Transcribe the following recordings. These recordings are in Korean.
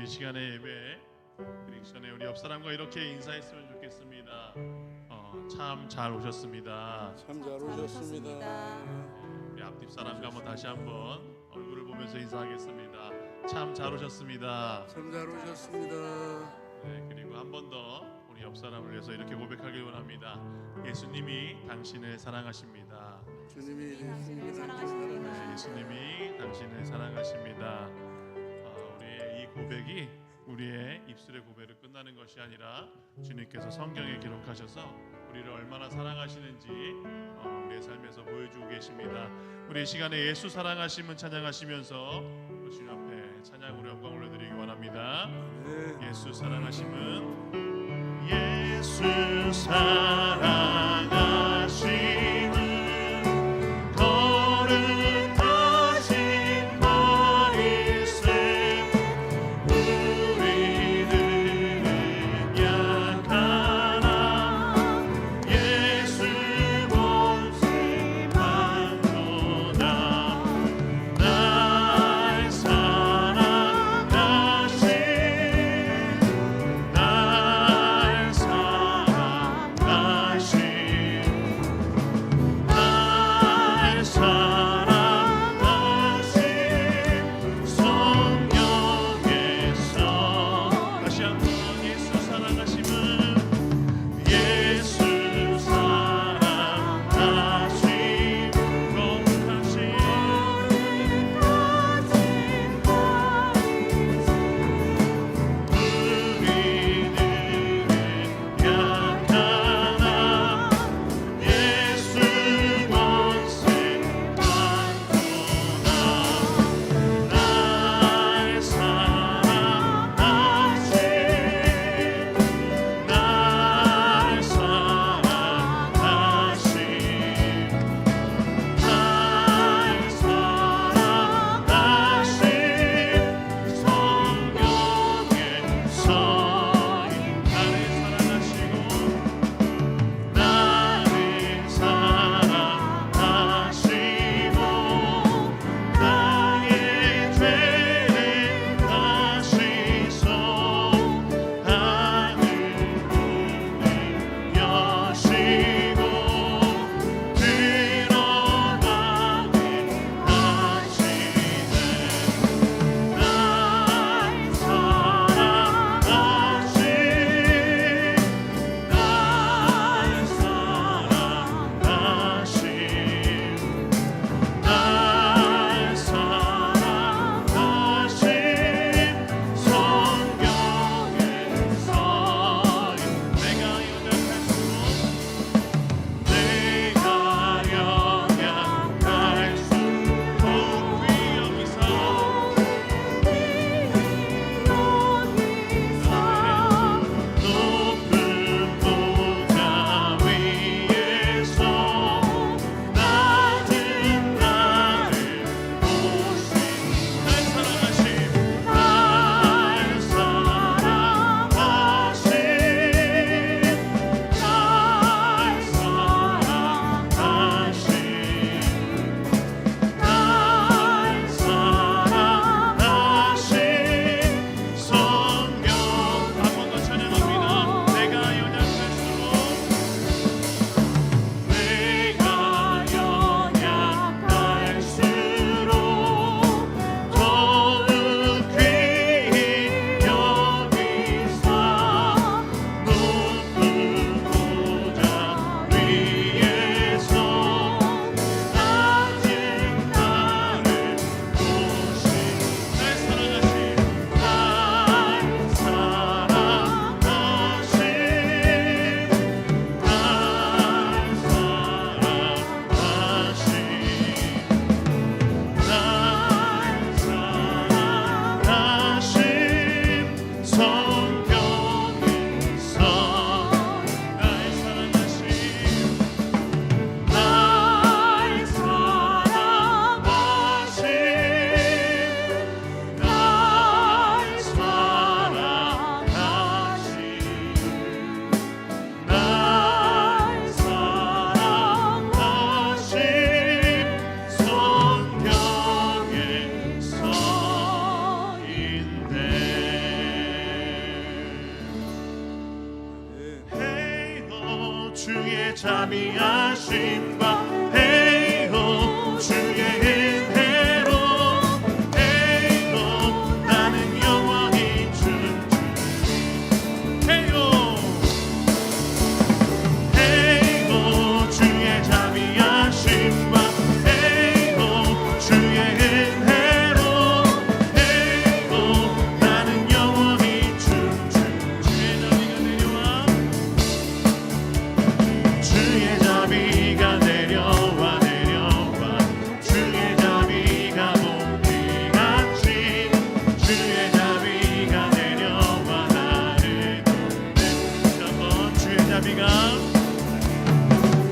시간에 예배 드리기 전에 우리 옆 사람과 이렇게 인사했으면 좋겠습니다. 참 잘 오셨습니다. 참 잘 오셨습니다. 우리 앞뒷 사람과 다시 한번 얼굴을 보면서 인사하겠습니다. 참 잘 오셨습니다. 참 잘 오셨습니다. 네, 그리고 한 번 더 우리 옆 사람을 위해서 이렇게 고백하길 원합니다. 예수님이 당신을 사랑하십니다. 주님이 당신을 사랑하십니다. 네, 예수님이 당신을 사랑하십니다. 우리의 이 고백이 우리의 입술의 고백으로 끝나는 것이 아니라 주님께서 성경에 기록하셔서 우리를 얼마나 사랑하시는지 우리의 삶에서 보여주고 계십니다. 우리 이 시간에 예수 사랑하심은 찬양하시면서 주님 앞에 찬양으로 영광 올려드리기 원합니다. 네. 예수 사랑하심은 예수 사랑하심은 거룩하신 말씀 우리들은 약하나 예수 본심만도다 날 사랑하신 날 사랑하신 자비하심과 헤이호 주의 은혜로 헤이호 나는 영원히 춤추리 헤이호 헤이호 주의 자비하심과 헤이호 주의 은혜로 헤이호 나는 영원히 춤추리 주의 자비가 내려와 내려와 주의 자비가 봄비같이 주의 자비가 내려와 나를 돕네 한번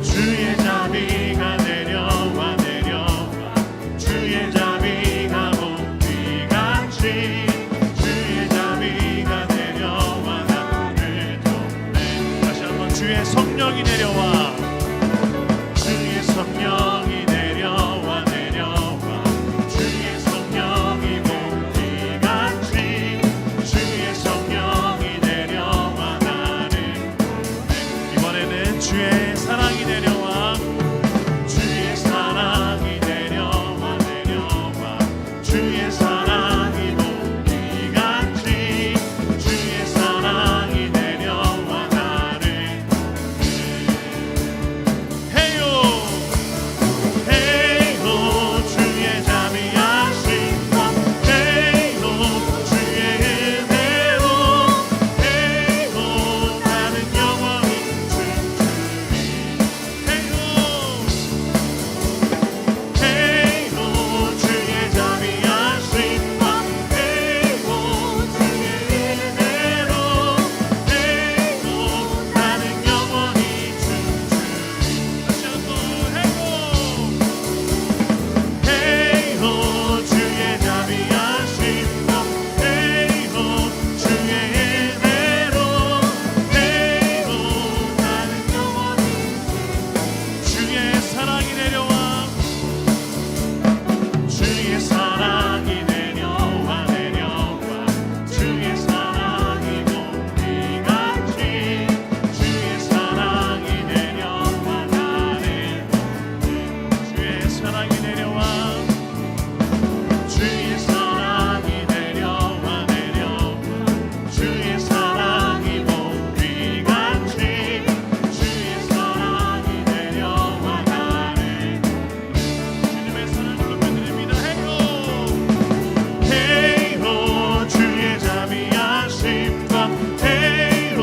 주의 자비가 내려와 내려와 주의 자비가 봄비같이 주의 자비가 내려와 나를 돕네 다시 한번 주의 성령이 내려와 주의 성령이 내려와 내려와 주의 성령이 봄비같이 주의 성령이 내려와 나를 돕네 이번에는 주의 사랑이 내려와 주의 사랑이 내려와 내려와 주의 사랑이 봄비같이 주의 사랑이 내려와 나를 헤이호 헤이호 주의 자비하심과 헤이호 주의 은혜로 헤이호 나는 영원히 춤추리 헤이호 헤이호 주의 자비하심과 헤이호 주의 은혜로 헤이호 나는 영원히 춤추리 다시 한번 헤이호 헤이호 주의 자비하심과 헤이호 주의 은혜로 헤이호 나는 영원히 주의 사랑이 내려와 주의 사랑이 내려와 내려와 주의 사랑이 봄비같이 주의 사랑이 내려와 나를 돕네 주의 사랑이 내려와 주의 사랑이 내려와 내려와 주의 사랑이 봄비같이 주의 사랑이 내려와 나를 주님의 사랑을 높여드립니다 헤이호 헤이호 주의 자비하심과 헤이호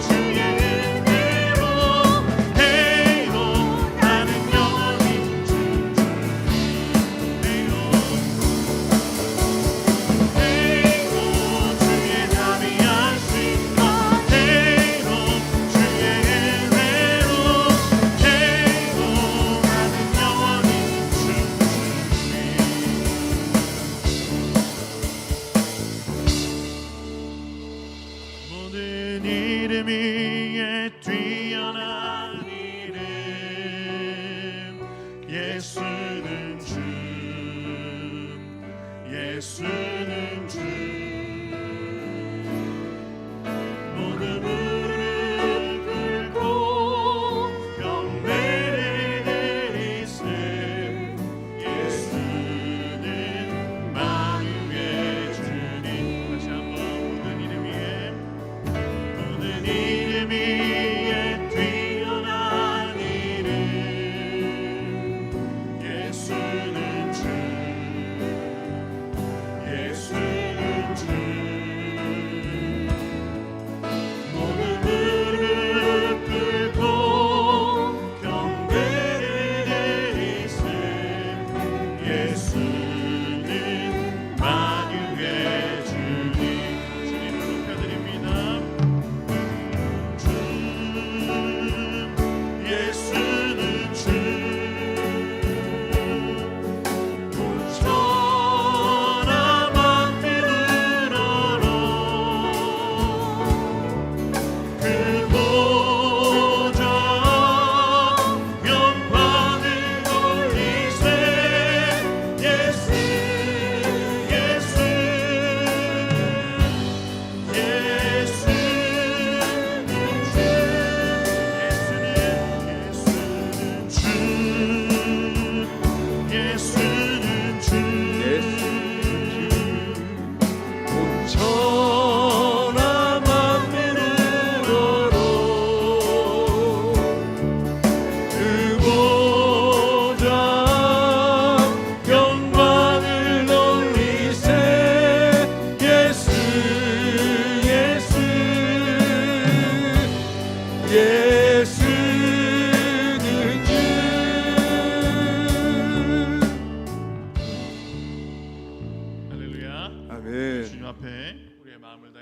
주의 은혜로 헤이호 나는 영원히 춤추리 헤이호 헤이호 주의 자비하심과 헤이호 주의 은혜로 헤이호 나는 영원히 춤추리 모든 이름 위에 뛰어난 이름 예수는 주 예수는 주 모든 무릎 꿇고 경배를 드리세 예수는 만유의 주님 다시 한번 모든 이름 위에 뛰어난 이름 예수는 주 예수는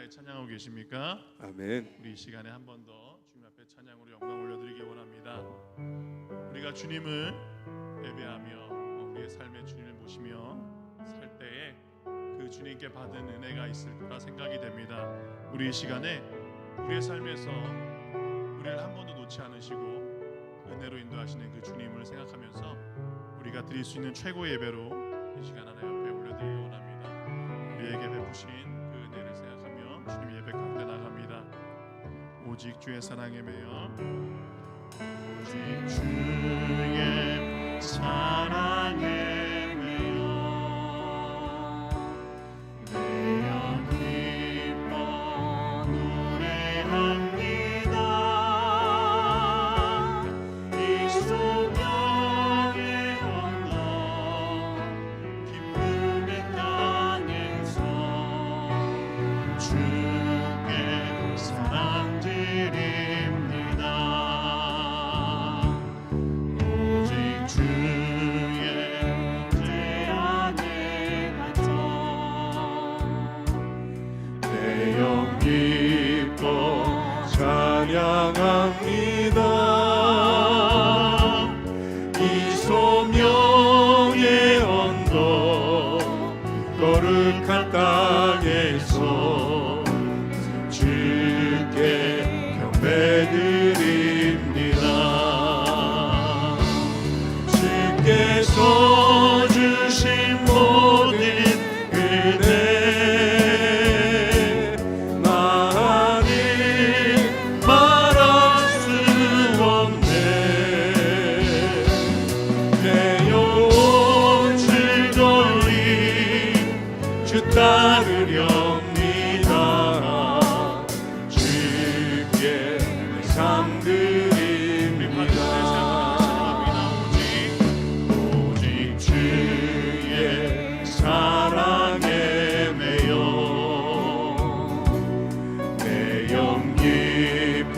감사의 찬양하고 계십니까? 아멘. 우리 이 시간에 한 번 더 주님 앞에 찬양으로 영광 올려드리기 원합니다. 우리가 주님을 예배하며 우리의 삶에 주님을 모시며 살 때에 그 주님께 받은 은혜가 있을 거라 생각이 됩니다. 우리 이 시간에 우리의 삶에서 우리를 한 번도 놓지 않으시고 은혜로 인도하시는 그 주님을 생각하면서 우리가 드릴 수 있는 최고의 예배로 이 시간 하나 옆에 올려드리기 원합니다. 우리에게 베푸신 그 은혜를 생각하며 주님 예배 가운데 나갑니다. 오직 주의 사랑에 매여 오직 주의 사랑에 매여 매여 기뻐 노래합니다. 이 소명의 언덕 기쁨의 땅에서 주께 사랑 드립니다. 오직 주의 제 안에 갇혀 내 영 기뻐 찬양합니다. 이 소명의 언덕 거룩한 땅에서 주께 경배드립니다. 주께서 주신 모든 은혜 나는 말할 수 없네. 내 영혼 즐거이 주 따르렵니다. 주께 내 삶 드립니다. 오직 주의 사랑에 매여 내 영 기뻐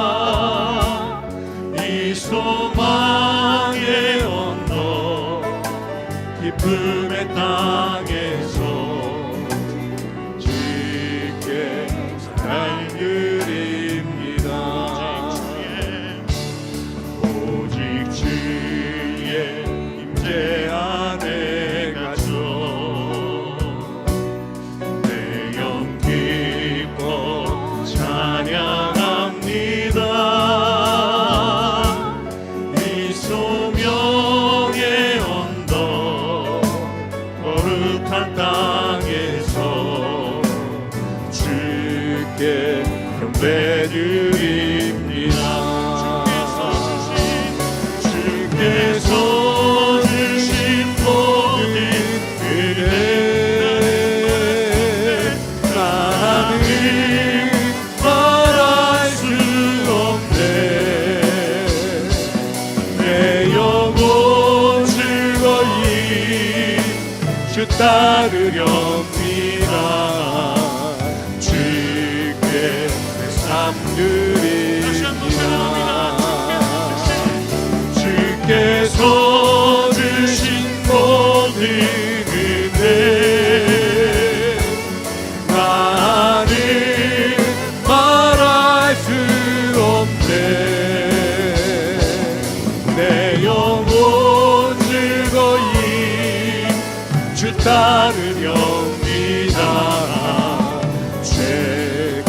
찬양합니다. 이 소망의 언덕 기쁨의 땅에서 주께 사랑 드립니다. 오직 주의 임재 안에 갇혀 내 영 기뻐 찬양합니다. 이 소명의 언덕 거룩한 땅에서 주께 경배드립니다. 주께서 주신 모든 은혜 나는 말할 수 없네. 내 영혼 즐거이 주 따르렵니다. 주께 내 삶 드립니다. 주께서 주신 모든 은혜 나는 말할 수 없네. 내 영혼 즐거이 주 따르렵니다. 주께 내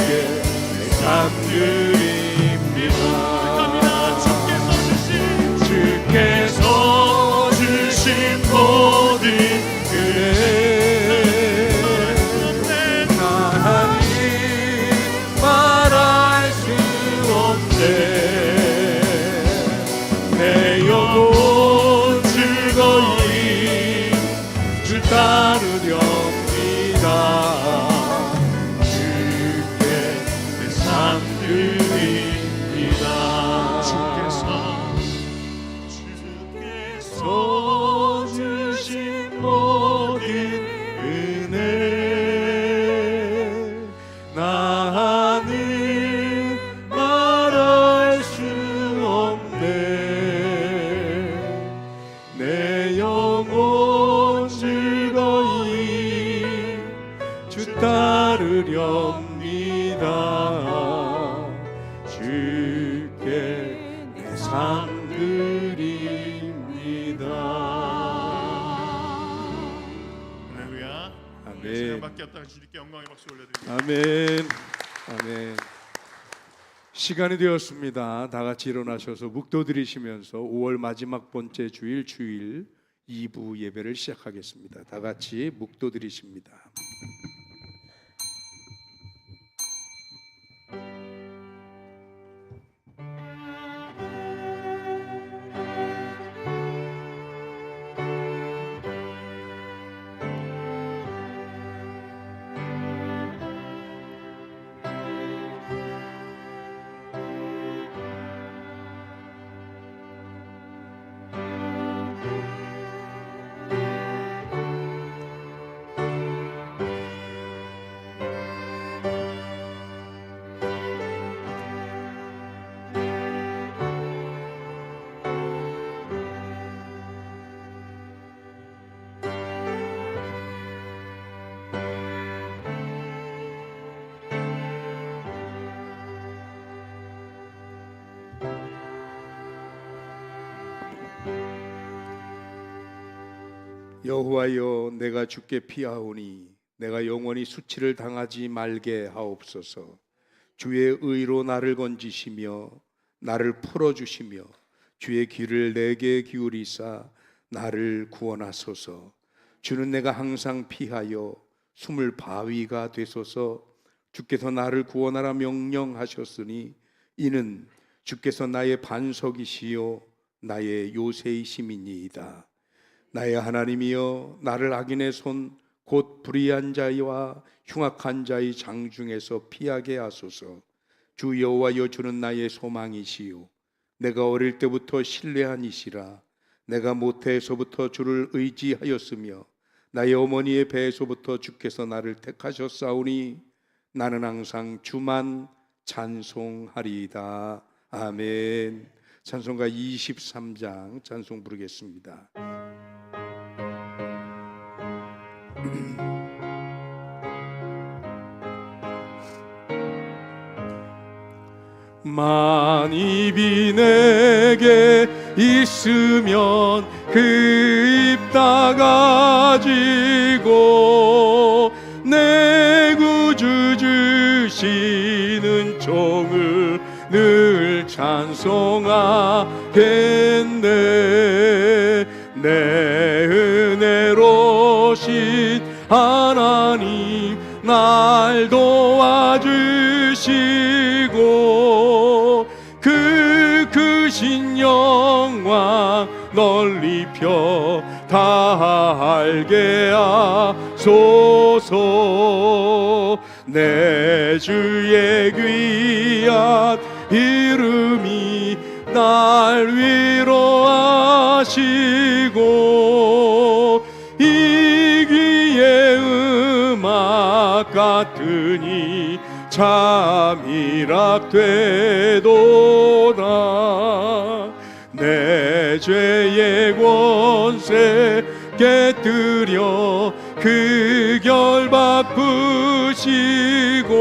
삶 드립니다. 주께서 주신 모든 은혜 나는 말할 수 없네. 내 영혼 즐거이 주 따르렵니다. 주께 내 삶 드립니다. 주께서 주신 모든 은혜 나는 말할 상 드립니다. 할렐루야. 아멘. 시간밖에 없다. 주님께 영광의 박수 올려드립니다. 아멘. 아멘. 시간이 되었습니다. 다 같이 일어나셔서 묵도 드리시면서 5월 마지막 번째 주일 2부 예배를 시작하겠습니다. 다 같이 묵도 드리십니다. 여호와여, 내가 주께 피하오니 내가 영원히 수치를 당하지 말게 하옵소서. 주의 의로 나를 건지시며 나를 풀어주시며 주의 귀를 내게 기울이사 나를 구원하소서. 주는 내가 항상 피하여 숨을 바위가 되소서. 주께서 나를 구원하라 명령하셨으니 이는 주께서 나의 반석이시요 나의 요새이심이니이다. 나의 하나님이여, 나를 악인의 손 곧 불의한 자와 흉악한 자의 장중에서 피하게 하소서. 주 여호와여, 주는 나의 소망이시요 내가 어릴 때부터 신뢰한 이시라. 내가 모태에서부터 주를 의지하였으며 나의 어머니의 배에서부터 주께서 나를 택하셨사오니 나는 항상 주만 찬송하리이다. 아멘. 찬송가 23장 찬송 부르겠습니다. 만입이 내게 있으면 그 입 다 가지고 내 구주 주시는 종을 늘 찬송하겠네. 내 은혜로신 하나님 날 도와주시고 그 크신 영광 널리 펴 다 알게 하소서. 내 주의 귀한 이름이 날 위로하시고 이 귀의 음악 같으니 잠이락 되도다. 내 죄의 권세 깨뜨려 그 결박 푸시고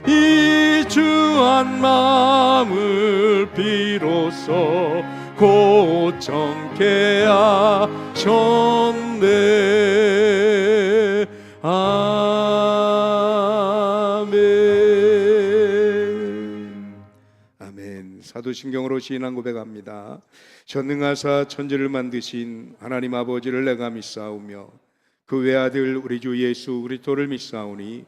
이 주한 마음을 비로소 고정케 하셨네. 아멘. 아멘. 사도신경으로 시인한 고백합니다. 전능하사 천지를 만드신 하나님 아버지를 내가 믿사오며 그 외아들 우리 주 예수 그리스도를 믿사오니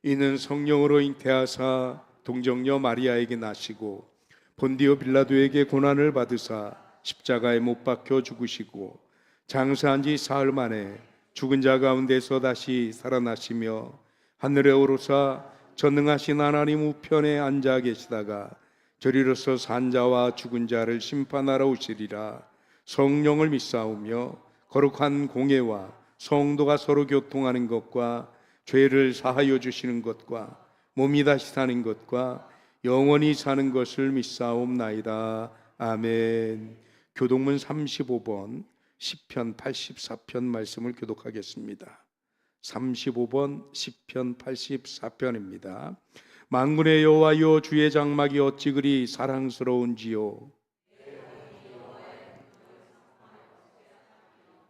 이는 성령으로 잉태하사 동정녀 마리아에게 나시고 본디오 빌라도에게 고난을 받으사 십자가에 못 박혀 죽으시고 장사한 지 사흘 만에 죽은 자 가운데서 다시 살아나시며 하늘에 오르사 전능하신 하나님 우편에 앉아 계시다가 저리로서 산 자와 죽은 자를 심판하러 오시리라. 성령을 믿사오며 거룩한 공예와 성도가 서로 교통하는 것과 죄를 사하여 주시는 것과 몸이 다시 사는 것과 영원히 사는 것을 믿사옵나이다. 아멘. 교동문 35번 시편 84편 말씀을 교독하겠습니다. 35번 시편 84편입니다. 만군의 여호와여, 주의 장막이 어찌 그리 사랑스러운지요.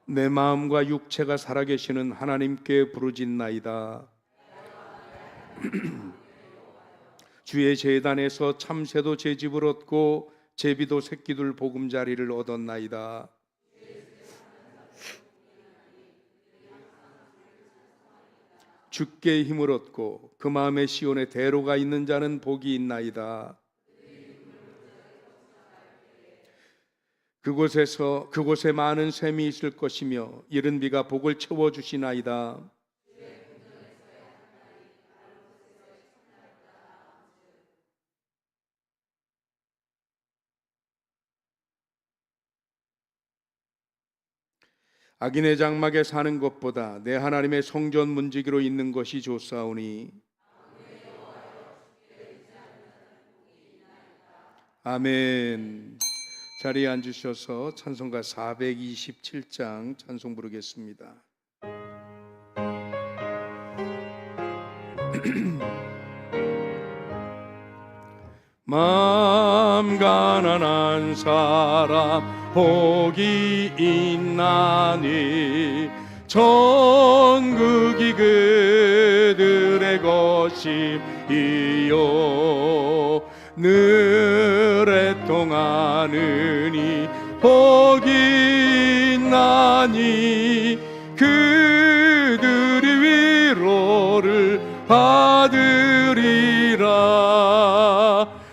내 마음과 육체가 살아계시는 하나님께 부르짖나이다. 주의 제단에서 참새도 제 집을 얻고 제비도 새끼들 보금자리를 얻었나이다. 주께 힘을 얻고 그 마음에 시온에 대로가 있는 자는 복이 있나이다. 그곳에 많은 샘이 있을 것이며 이른 비가 복을 채워 주시나이다. 악인의 장막에 사는 것보다 내 하나님의 성전 문지기로 있는 것이 좋사오니. 아멘. 자리에 앉으셔서 찬송가 427장 찬송 부르겠습니다. 마음 가난한 사람 복이 있나니 천국이 그들의 것임이요. 늘 애통하느니 복이 있나니 그들이 위로를 받으리라.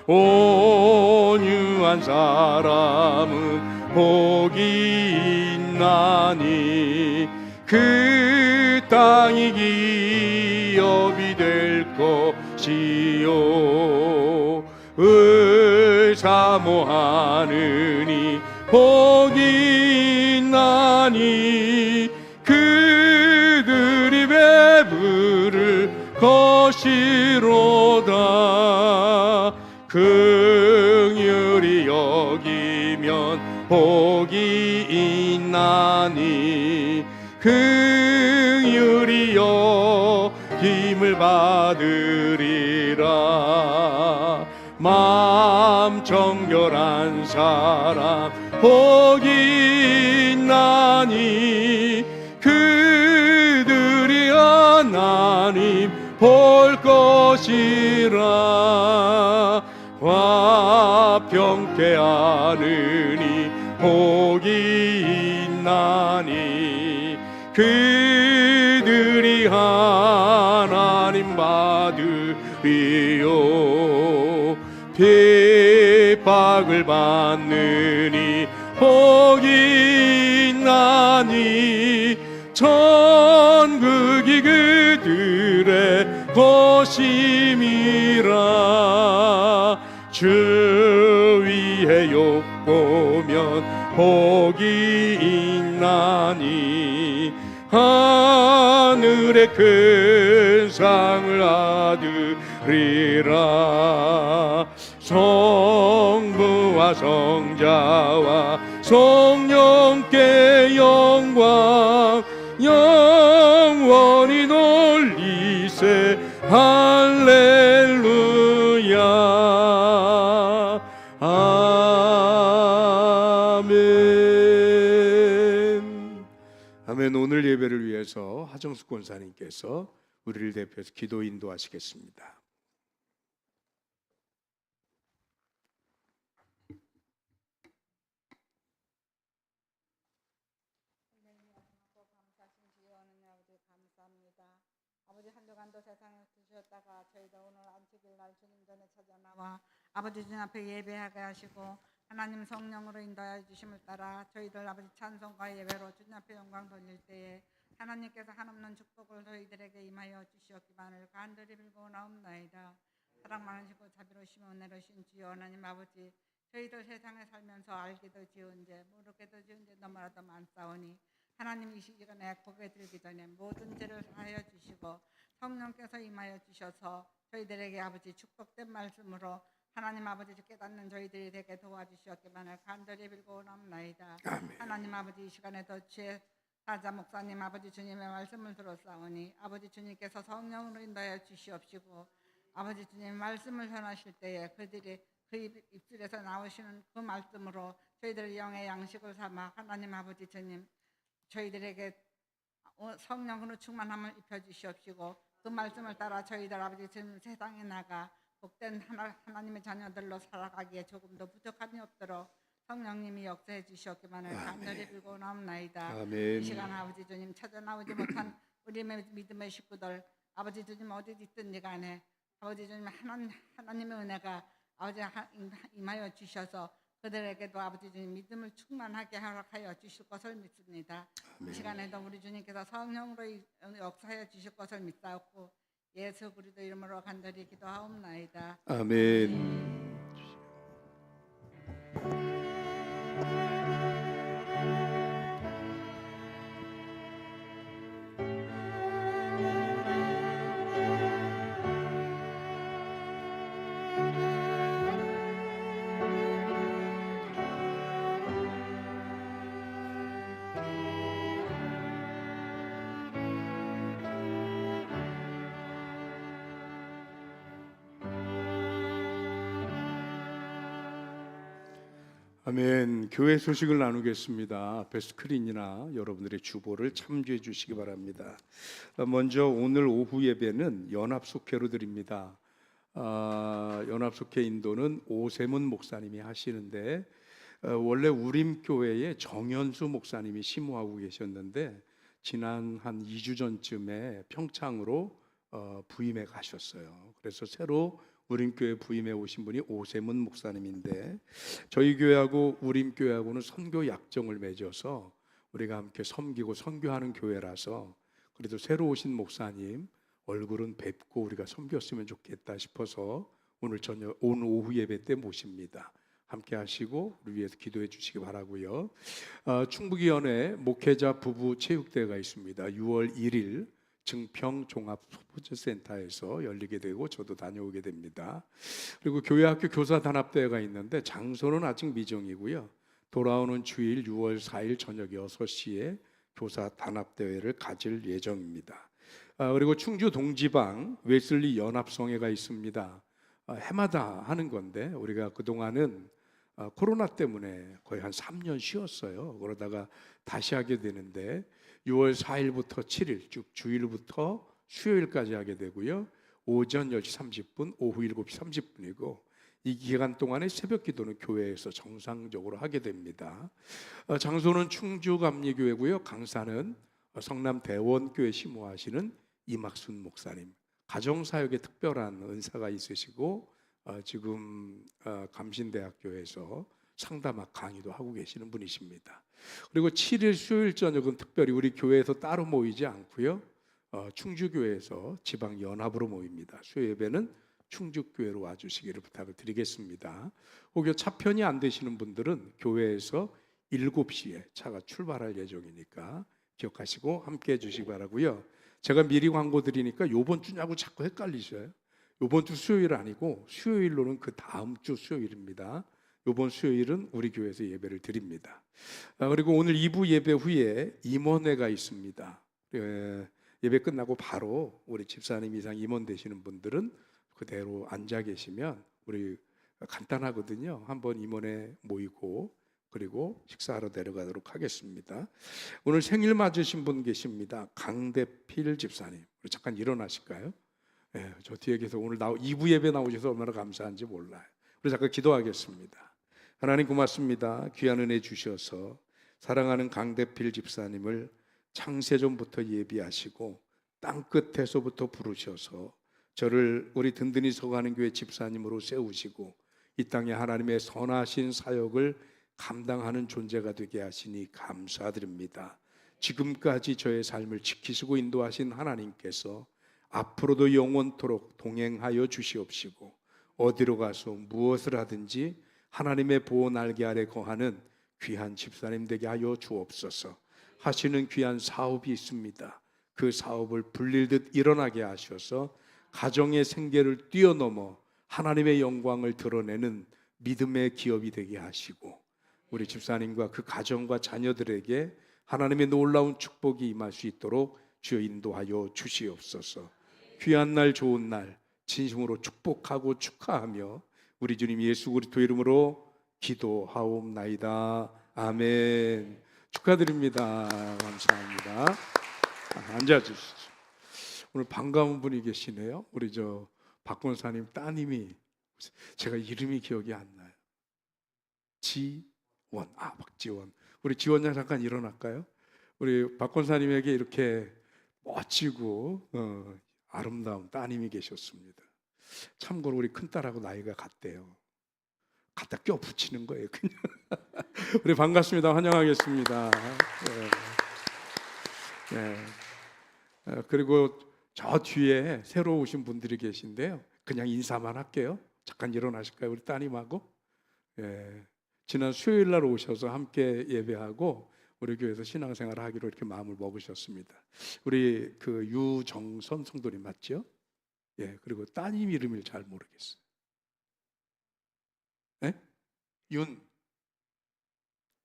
온유한 사람은 복이 있나니 그 땅이 기업이 될 것이요. 사모하느니 복이 있나니 그들이 배부를 것이로다. 긍휼히 여기면 복이 있나니 긍휼히 여김을 받으리라. 마음 정결한 사람 복이 있나니 그들이 하나님 볼 것이라. 화평케 하느니 복이 있나니 그들이 하나님 받으리요. 핍박을 받느니 복이 있나니 천국이 그들의 것임이라. 주 위에 욕보면 복이 있나니 하늘의 큰 상을 얻으리라. 성부와 성자와 성령께 영광 영원히 돌리세. 할렐루야. 아멘. 아멘. 오늘 예배를 위해서 하정숙 권사님께서 우리를 대표해서 기도 인도하시겠습니다. 아버지, 한 주간도 세상에 두셨다가 저희도 오늘 안식일 날 주님 전에 찾아나와 아버지 주님 앞에 예배하게 하시고 하나님 성령으로 인도하여 주심을 따라 저희들 아버지 찬송과 예배로 주님 앞에 영광 돌릴 때에 하나님께서 한없는 축복을 저희들에게 임하여 주시었기만을 간절히 빌고 나옵나이다. 사랑 많으시고 자비로우시며 은혜로우신 주여 하나님 아버지, 저희들 세상에 살면서 알게도 지은 죄 모르게도 지은 죄 너무나도 많사오니 하나님 이 시간에 고개 들기 전에 모든 죄를 사하여 주시고 성령께서 임하여 주셔서 저희들에게 아버지 축복된 말씀으로 하나님 아버지 깨닫는 저희들이 되게 도와주시었기만을 간절히 빌고 나옵나이다. 하나님 아버지, 이 시간에도 주의 사자 목사님 아버지 주님의 말씀을 들었사오니 아버지 주님께서 성령으로 인도하여 주시옵시고 아버지 주님 말씀을 전하실 때에 그들이 그 입술에서 나오시는 그 말씀으로 저희들 영의 양식을 삼아 하나님 아버지 주님 저희들에게 성령으로 충만함을 입혀주시옵시고 그 말씀을 따라 저희들 아버지 주님 세상에 나가 복된 하나님의 자녀들로 살아가기에 조금 더 부족함이 없도록 성령님이 역사해 주시옵기만을 간절히 빌고 나옵나이다. 아멘. 이 시간 아버지 주님 찾아 나오지 못한 우리 믿음의 식구들 아버지 주님 어디 있든지 간에 아버지 주님 하나님의 은혜가 아버지 임하여 주셔서 그들에게도 아버지 주님 믿음을 충만하게 허락하여 주실 것을 믿습니다. 이 시간에도 우리 주님께서 성령으로 역사하여 주실 것을 믿사옵고 예수 그리스도 이름으로 간절히 기도하옵나이다. 아멘. 아멘. 교회 소식을 나누겠습니다. 앞에 스크린이나 여러분들의 주보를 참조해 주시기 바랍니다. 먼저 오늘 오후 예배는 연합속회로 드립니다. 연합속회 인도는 오세문 목사님이 하시는데 원래 우림교회에 정현수 목사님이 심호하고 계셨는데 지난 한 2주 전쯤에 평창으로 부임해 가셨어요. 그래서 새로 우림교회 부임해 오신 분이 오세문 목사님인데 저희 교회하고 우림교회하고는 선교 약정을 맺어서 우리가 함께 섬기고 선교하는 교회라서 그래도 새로 오신 목사님 얼굴은 뵙고 우리가 섬겼으면 좋겠다 싶어서 오늘 오후 예배 때 모십니다. 함께 하시고 우리 위해서 기도해 주시기 바라고요. 충북위원회 목회자 부부 체육대회가 있습니다. 6월 1일 증평 종합 스포츠센터에서 열리게 되고 저도 다녀오게 됩니다. 그리고 교회학교 교사 단합대회가 있는데 장소는 아직 미정이고요. 돌아오는 주일 6월 4일 저녁 6시에 교사 단합대회를 가질 예정입니다. 그리고 충주 동지방 웨슬리 연합성회가 있습니다. 해마다 하는 건데 우리가 그동안은 코로나 때문에 거의 한 3년 쉬었어요. 그러다가 다시 하게 되는데 6월 4일부터 7일 쭉 주일부터 수요일까지 하게 되고요. 오전 10시 30분, 오후 7시 30분이고 이 기간 동안에 새벽 기도는 교회에서 정상적으로 하게 됩니다. 장소는 충주감리교회고요. 강사는 성남 대원교회 심호하시는 이막순 목사님. 가정사역에 특별한 은사가 있으시고 지금 감신대학교에서 상담학 강의도 하고 계시는 분이십니다. 그리고 7일 수요일 저녁은 특별히 우리 교회에서 따로 모이지 않고요. 충주교회에서 지방연합으로 모입니다. 수요 예배는 충주교회로 와주시기를 부탁을 드리겠습니다. 혹여 차편이 안 되시는 분들은 교회에서 7시에 차가 출발할 예정이니까 기억하시고 함께 해주시기 바라고요. 제가 미리 광고 드리니까 요번 주냐고 자꾸 헷갈리셔요. 요번 주 수요일 아니고 수요일로는 그 다음 주 수요일입니다. 이번 수요일은 우리 교회에서 예배를 드립니다. 그리고 오늘 2부 예배 후에 임원회가 있습니다. 예배 끝나고 바로 우리 집사님 이상 임원 되시는 분들은 그대로 앉아 계시면 우리 간단하거든요. 한번 임원회 모이고 그리고 식사하러 내려가도록 하겠습니다. 오늘 생일 맞으신 분 계십니다. 강대필 집사님. 우리 잠깐 일어나실까요? 저 뒤에 계속 오늘 2부 예배 나오셔서 얼마나 감사한지 몰라요. 우리 잠깐 기도하겠습니다. 하나님 고맙습니다. 귀한 은혜 주셔서 사랑하는 강대필 집사님을 창세전부터 예비하시고 땅끝에서부터 부르셔서 저를 우리 든든히 서가는 교회 집사님으로 세우시고 이 땅에 하나님의 선하신 사역을 감당하는 존재가 되게 하시니 감사드립니다. 지금까지 저의 삶을 지키시고 인도하신 하나님께서 앞으로도 영원토록 동행하여 주시옵시고 어디로 가서 무엇을 하든지 하나님의 보호 날개 아래 거하는 귀한 집사님 되게 하여 주옵소서. 하시는 귀한 사업이 있습니다. 그 사업을 불릴듯 일어나게 하셔서 가정의 생계를 뛰어넘어 하나님의 영광을 드러내는 믿음의 기업이 되게 하시고 우리 집사님과 그 가정과 자녀들에게 하나님의 놀라운 축복이 임할 수 있도록 주여 인도하여 주시옵소서. 귀한 날 좋은 날 진심으로 축복하고 축하하며 우리 주님 예수 그리스도 이름으로 기도하옵나이다. 아멘. 축하드립니다. 감사합니다. 앉아주시죠. 오늘 반가운 분이 계시네요. 우리 박 권사님 따님이, 제가 이름이 기억이 안 나요. 지원, 박지원. 우리 지원 양 잠깐 일어날까요? 우리 박 권사님에게 이렇게 멋지고 아름다운 따님이 계셨습니다. 참고로 우리 큰딸하고 나이가 같대요. 갖다 껴 붙이는 거예요, 그냥. 우리 반갑습니다. 환영하겠습니다. 그리고 저 뒤에 새로 오신 분들이 계신데요. 그냥 인사만 할게요. 잠깐 일어나실까요? 우리 따님하고. 지난 수요일 날 오셔서 함께 예배하고 우리 교회에서 신앙생활을 하기로 이렇게 마음을 먹으셨습니다. 우리 그 유정선 성도님 맞죠? 그리고 따님 이름을 잘 모르겠어요.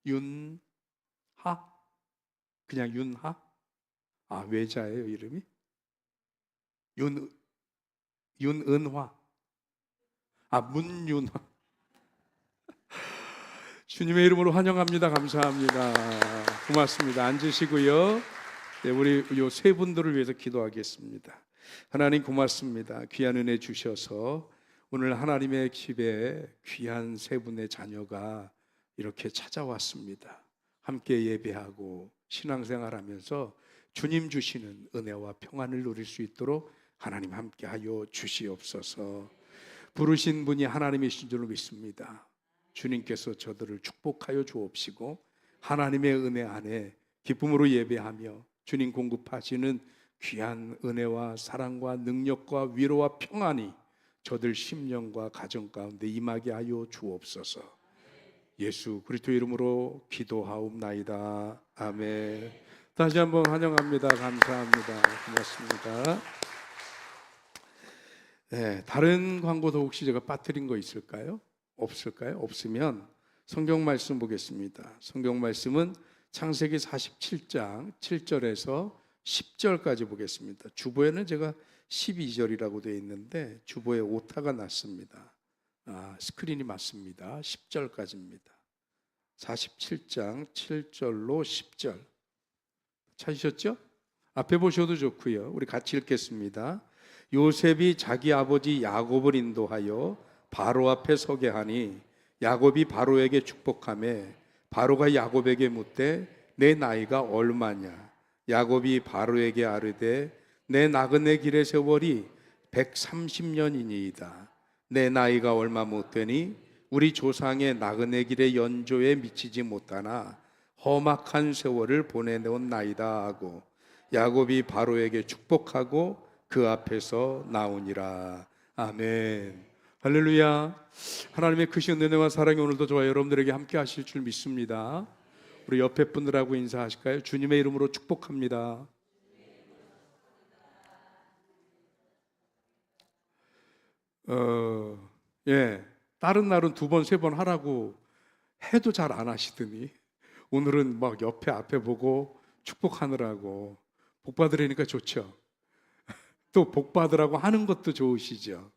윤하? 그냥 윤하? 외자예요 이름이? 윤은화. 문윤화. 주님의 이름으로 환영합니다. 감사합니다. 고맙습니다. 앉으시고요. 우리 요 세 분들을 위해서 기도하겠습니다. 하나님 고맙습니다. 귀한 은혜 주셔서 오늘 하나님의 집에 귀한 세 분의 자녀가 이렇게 찾아왔습니다. 함께 예배하고 신앙생활하면서 주님 주시는 은혜와 평안을 누릴 수 있도록 하나님 함께하여 주시옵소서. 부르신 분이 하나님이신 줄 믿습니다. 주님께서 저들을 축복하여 주옵시고 하나님의 은혜 안에 기쁨으로 예배하며 주님 공급하시는 귀한 은혜와 사랑과 능력과 위로와 평안이 저들 심령과 가정 가운데 임하게 하여 주옵소서. 예수 그리스도 이름으로 기도하옵나이다. 아멘. 다시 한번 환영합니다. 감사합니다. 고맙습니다. 다른 광고도 혹시 제가 빠뜨린 거 있을까요? 없을까요? 없으면 성경 말씀 보겠습니다. 성경 말씀은 창세기 47장 7절에서 10절까지 보겠습니다. 주보에는 제가 12절이라고 되어 있는데 주보에 오타가 났습니다. 스크린이 맞습니다. 10절까지입니다. 47장 7절로 10절 찾으셨죠? 앞에 보셔도 좋고요. 우리 같이 읽겠습니다. 요셉이 자기 아버지 야곱을 인도하여 바로 앞에 서게 하니 야곱이 바로에게 축복하며 바로가 야곱에게 묻되 내 나이가 얼마냐? 야곱이 바로에게 아뢰되 내 나그네 길의 세월이 130년이니이다. 내 나이가 얼마 못 되니 우리 조상의 나그네 길의 연조에 미치지 못하나 험악한 세월을 보내놓은 나이다 하고 야곱이 바로에게 축복하고 그 앞에서 나오니라. 아멘. 할렐루야. 하나님의 크신 은혜와 사랑이 오늘도 저와 여러분들에게 함께 하실 줄 믿습니다. 우리 옆에 분들하고 인사하실까요? 주님의 이름으로 축복합니다. 다른 날은 2번, 3번 하라고 해도 잘 안 하시더니 오늘은 막 옆에 앞에 보고 축복하느라고 복 받으려니까 좋죠. 또 복 받으라고 하는 것도 좋으시죠.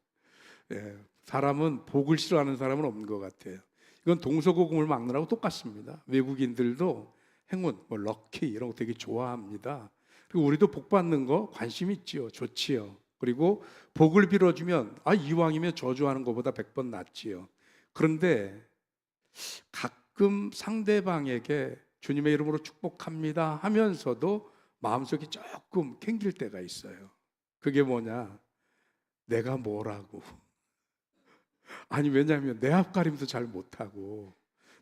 사람은 복을 싫어하는 사람은 없는 것 같아요. 이건 동서고금을 막느라고 똑같습니다. 외국인들도 행운, 럭키 이런 거 되게 좋아합니다. 그리고 우리도 복 받는 거 관심 있지요. 좋지요. 그리고 복을 빌어주면 이왕이면 저주하는 것보다 100번 낫지요. 그런데 가끔 상대방에게 주님의 이름으로 축복합니다 하면서도 마음속이 조금 캥길 때가 있어요. 그게 뭐냐? 내가 뭐라고. 왜냐하면 내 앞가림도 잘 못하고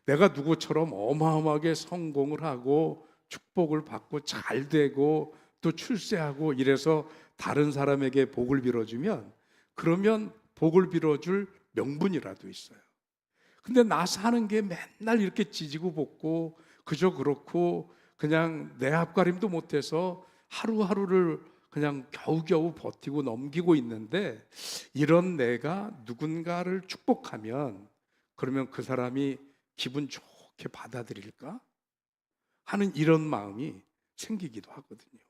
내가 누구처럼 어마어마하게 성공을 하고 축복을 받고 잘 되고 또 출세하고 이래서 다른 사람에게 복을 빌어주면 그러면 복을 빌어줄 명분이라도 있어요. 근데 나 사는 게 맨날 이렇게 지지고 볶고 그저 그렇고 그냥 내 앞가림도 못해서 하루하루를 그냥 겨우겨우 버티고 넘기고 있는데 이런 내가 누군가를 축복하면 그러면 그 사람이 기분 좋게 받아들일까 하는 이런 마음이 생기기도 하거든요.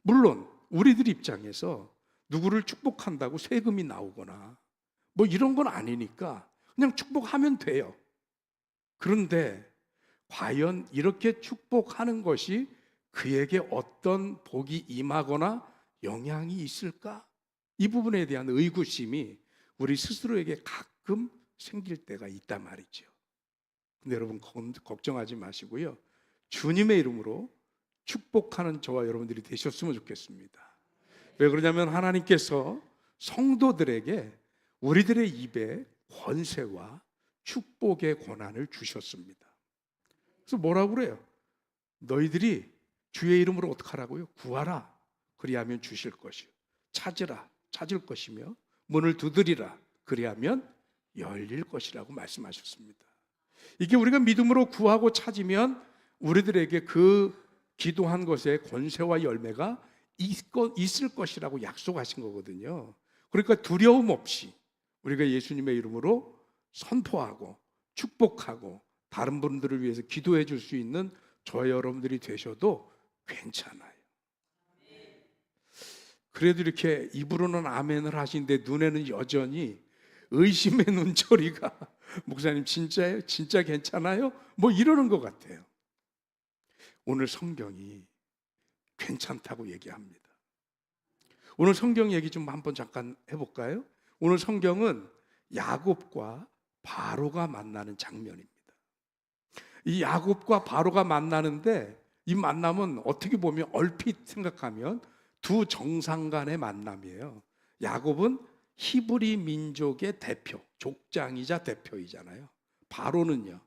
물론 우리들 입장에서 누구를 축복한다고 세금이 나오거나 뭐 이런 건 아니니까 그냥 축복하면 돼요. 그런데 과연 이렇게 축복하는 것이 그에게 어떤 복이 임하거나 영향이 있을까? 이 부분에 대한 의구심이 우리 스스로에게 가끔 생길 때가 있단 말이죠. 근데 여러분 걱정하지 마시고요. 주님의 이름으로 축복하는 저와 여러분들이 되셨으면 좋겠습니다. 왜 그러냐면 하나님께서 성도들에게 우리들의 입에 권세와 축복의 권한을 주셨습니다. 그래서 뭐라고 그래요? 너희들이 주의 이름으로 어떻게 하라고요? 구하라. 그리하면 주실 것이요. 찾으라. 찾을 것이며 문을 두드리라. 그리하면 열릴 것이라고 말씀하셨습니다. 이게 우리가 믿음으로 구하고 찾으면 우리들에게 그 기도한 것의 권세와 열매가 있을 것이라고 약속하신 거거든요. 그러니까 두려움 없이 우리가 예수님의 이름으로 선포하고 축복하고 다른 분들을 위해서 기도해 줄 수 있는 저와 여러분들이 되셔도 괜찮아요. 그래도 이렇게 입으로는 아멘을 하시는데 눈에는 여전히 의심의 눈초리가 목사님 진짜예요? 진짜 괜찮아요? 뭐 이러는 것 같아요. 오늘 성경이 괜찮다고 얘기합니다. 오늘 성경 얘기 좀 한번 잠깐 해볼까요? 오늘 성경은 야곱과 바로가 만나는 장면입니다. 이 야곱과 바로가 만나는데 이 만남은 어떻게 보면 얼핏 생각하면 두 정상 간의 만남이에요. 야곱은 히브리 민족의 대표, 족장이자 대표이잖아요. 바로는요,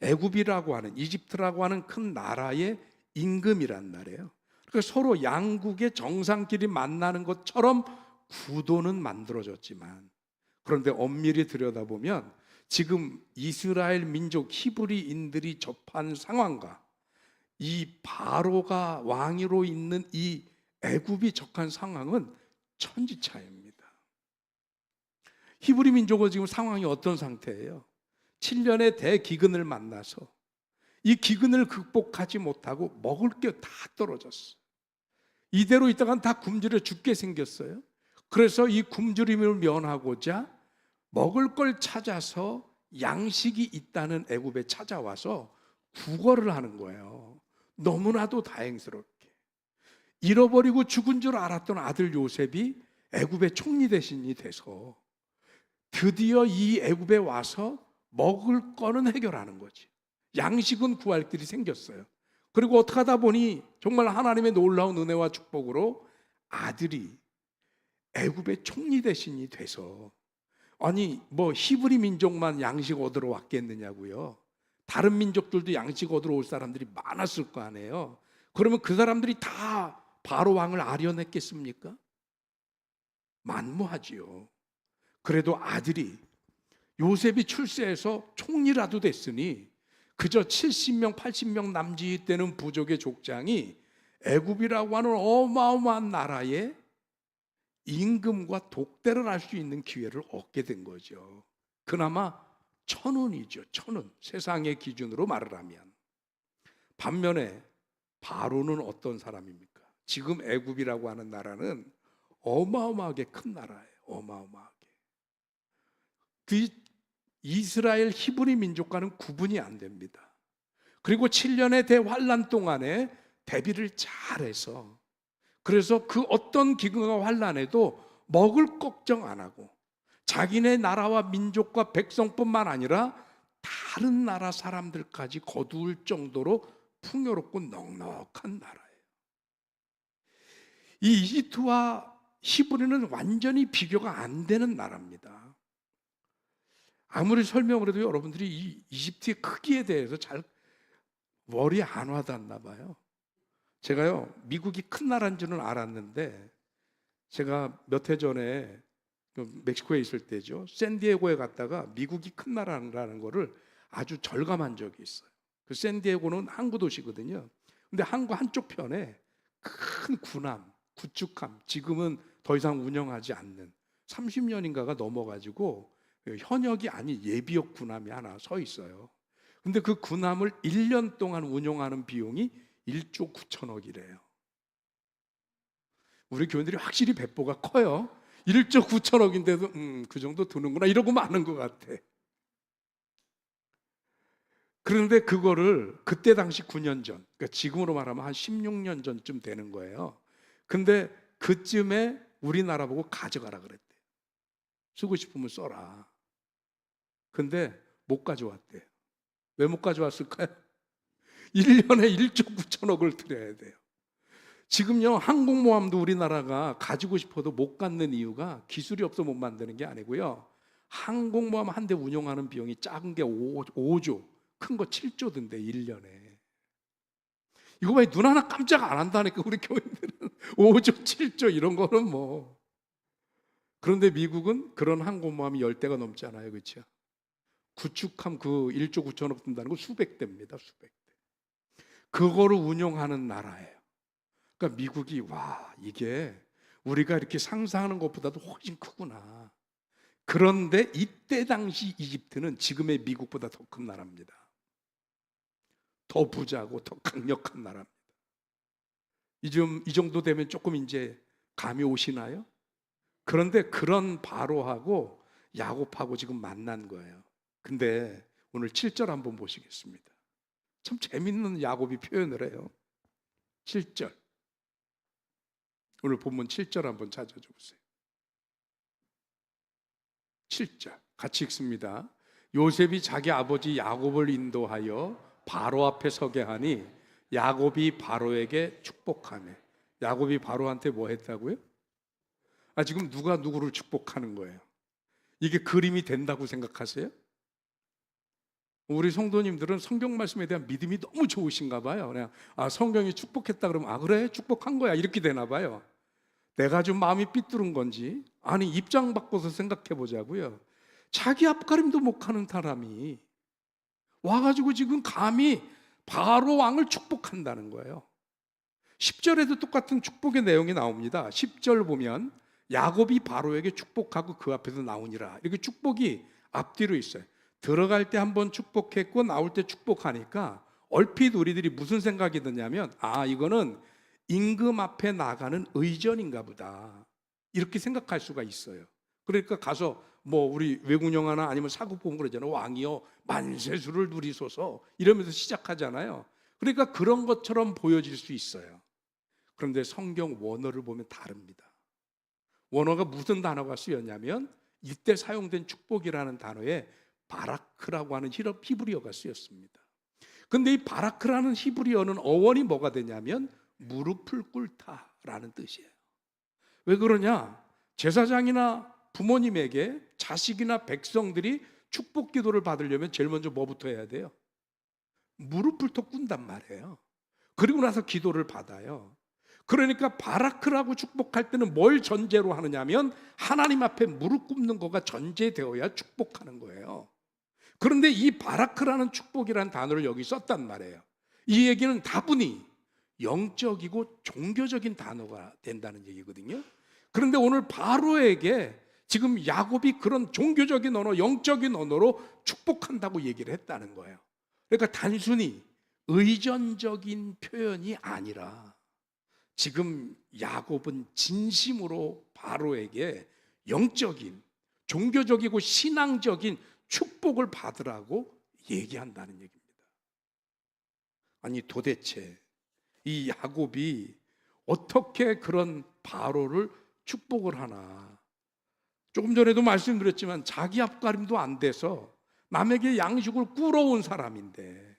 애굽이라고 하는, 이집트라고 하는 큰 나라의 임금이란 말이에요. 그러니까 서로 양국의 정상끼리 만나는 것처럼 구도는 만들어졌지만, 그런데 엄밀히 들여다보면 지금 이스라엘 민족 히브리인들이 접한 상황과 이 바로가 왕위로 있는 이 애굽이 접한 상황은 천지차이입니다. 히브리 민족은 지금 상황이 어떤 상태예요? 7년의 대기근을 만나서 이 기근을 극복하지 못하고 먹을 게 다 떨어졌어요. 이대로 있다간 다 굶주려 죽게 생겼어요. 그래서 이 굶주림을 면하고자 먹을 걸 찾아서 양식이 있다는 애굽에 찾아와서 구걸을 하는 거예요. 너무나도 다행스럽게. 잃어버리고 죽은 줄 알았던 아들 요셉이 애굽의 총리 대신이 돼서 드디어 이 애굽에 와서 먹을 거는 해결하는 거지. 양식은 구할 길이 생겼어요. 그리고 어떻게 하다 보니 정말 하나님의 놀라운 은혜와 축복으로 아들이 애굽의 총리 대신이 돼서, 아니 뭐 히브리 민족만 양식 얻으러 왔겠느냐고요. 다른 민족들도 양식 얻으러 올 사람들이 많았을 거 아니에요. 그러면 그 사람들이 다 바로 왕을 아련했겠습니까? 만무하지요. 그래도 아들이 요셉이 출세해서 총리라도 됐으니 그저 70명 80명 남짓 되는 부족의 족장이 애굽이라고 하는 어마어마한 나라의 임금과 독대를 할 수 있는 기회를 얻게 된 거죠. 그나마 천운이죠. 천운. 세상의 기준으로 말을 하면. 반면에 바로는 어떤 사람입니까? 지금 애굽이라고 하는 나라는 어마어마하게 큰 나라예요. 어마어마하게. 그 이스라엘 히브리 민족과는 구분이 안 됩니다. 그리고 7년의 대환란 동안에 대비를 잘해서, 그래서 그 어떤 기근과 환란에도 먹을 걱정 안 하고 자기네 나라와 민족과 백성뿐만 아니라 다른 나라 사람들까지 거두을 정도로 풍요롭고 넉넉한 나라예요. 이 이집트와 히브리는 완전히 비교가 안 되는 나라입니다. 아무리 설명을 해도 여러분들이 이 이집트의 크기에 대해서 잘 머리에 안 와닿나 봐요. 제가요, 미국이 큰 나라인 줄은 알았는데, 제가 몇 해 전에 멕시코에 있을 때죠, 샌디에고에 갔다가 미국이 큰 나라라는 거를 아주 절감한 적이 있어요. 그 샌디에고는 항구 도시거든요. 근데 항구 한쪽 편에 큰 군함, 구축함, 지금은 더 이상 운영하지 않는 30년인가가 넘어가지고 현역이 아닌 예비역 군함이 하나 서 있어요. 근데 그 군함을 1년 동안 운영하는 비용이 1조 9천억이래요. 우리 교인들이 확실히 배포가 커요. 1조 9천억인데도 그 정도 두는구나 이러고 마는 것 같아. 그런데 그거를 그때 당시 9년 전, 그러니까 지금으로 말하면 한 16년 전쯤 되는 거예요. 근데 그쯤에 우리나라 보고 가져가라 그랬대요. 쓰고 싶으면 써라. 근데 못 가져왔대요. 왜 못 가져왔을까요? 1년에 1조 9천억을 들여야 돼요. 지금요, 항공모함도 우리나라가 가지고 싶어도 못 갖는 이유가 기술이 없어 못 만드는 게 아니고요. 항공모함 한 대 운영하는 비용이 작은 게 5조, 큰 거 7조던데 1년에. 이거 왜 눈 하나 깜짝 안 한다니까 우리 교인들은 5조, 7조 이런 거는 뭐. 그런데 미국은 그런 항공모함이 10대가 넘잖아요. 그렇죠? 구축함 그 1조 9천억 든다는 거 수백 대입니다. 수백 대. 그거를 운용하는 나라예요. 그러니까 미국이 와, 이게 우리가 이렇게 상상하는 것보다도 훨씬 크구나. 그런데 이때 당시 이집트는 지금의 미국보다 더 큰 나라입니다. 더 부자고 더 강력한 나라입니다. 이 정도 되면 조금 이제 감이 오시나요? 그런데 그런 바로하고 야곱하고 지금 만난 거예요. 근데 오늘 7절 한번 보시겠습니다. 참 재밌는 야곱이 표현을 해요. 7절. 오늘 본문 7절 한번 찾아줘 보세요. 7절 같이 읽습니다. 요셉이 자기 아버지 야곱을 인도하여 바로 앞에 서게 하니 야곱이 바로에게 축복하네. 야곱이 바로한테 뭐 했다고요? 지금 누가 누구를 축복하는 거예요? 이게 그림이 된다고 생각하세요? 우리 성도님들은 성경 말씀에 대한 믿음이 너무 좋으신가 봐요. 그냥 성경이 축복했다 그러면 그래 축복한 거야 이렇게 되나 봐요. 내가 좀 마음이 삐뚤은 건지 아니 입장 바꿔서 생각해 보자고요. 자기 앞가림도 못 하는 사람이 와가지고 지금 감히 바로 왕을 축복한다는 거예요. 10절에도 똑같은 축복의 내용이 나옵니다. 10절 보면 야곱이 바로에게 축복하고 그 앞에서 나오니라 이렇게 축복이 앞뒤로 있어요. 들어갈 때 한번 축복했고 나올 때 축복하니까 얼핏 우리들이 무슨 생각이 드냐면 이거는 임금 앞에 나가는 의전인가 보다 이렇게 생각할 수가 있어요. 그러니까 가서 뭐 우리 외국 영화나 아니면 사극 보면 그러잖아요. 왕이여 만세수를 누리소서 이러면서 시작하잖아요. 그러니까 그런 것처럼 보여질 수 있어요. 그런데 성경 원어를 보면 다릅니다. 원어가 무슨 단어가 쓰였냐면 이때 사용된 축복이라는 단어에 바라크라고 하는 히브리어가 쓰였습니다. 근데 이 바라크라는 히브리어는 어원이 뭐가 되냐면 무릎을 꿇다라는 뜻이에요. 왜 그러냐? 제사장이나 부모님에게 자식이나 백성들이 축복 기도를 받으려면 제일 먼저 뭐부터 해야 돼요? 무릎을 더 꿇단 말이에요. 그리고 나서 기도를 받아요. 그러니까 바라크라고 축복할 때는 뭘 전제로 하느냐면 하나님 앞에 무릎 꿇는 거가 전제되어야 축복하는 거예요. 그런데 이 바라크라는 축복이라는 단어를 여기 썼단 말이에요. 이 얘기는 다분히 영적이고 종교적인 단어가 된다는 얘기거든요. 그런데 오늘 바로에게 지금 야곱이 그런 종교적인 언어, 영적인 언어로 축복한다고 얘기를 했다는 거예요. 그러니까 단순히 의전적인 표현이 아니라 지금 야곱은 진심으로 바로에게 영적인, 종교적이고 신앙적인 축복을 받으라고 얘기한다는 얘기입니다. 아니 도대체 이 야곱이 어떻게 그런 바로를 축복을 하나? 조금 전에도 말씀드렸지만 자기 앞가림도 안 돼서 남에게 양식을 꾸러온 사람인데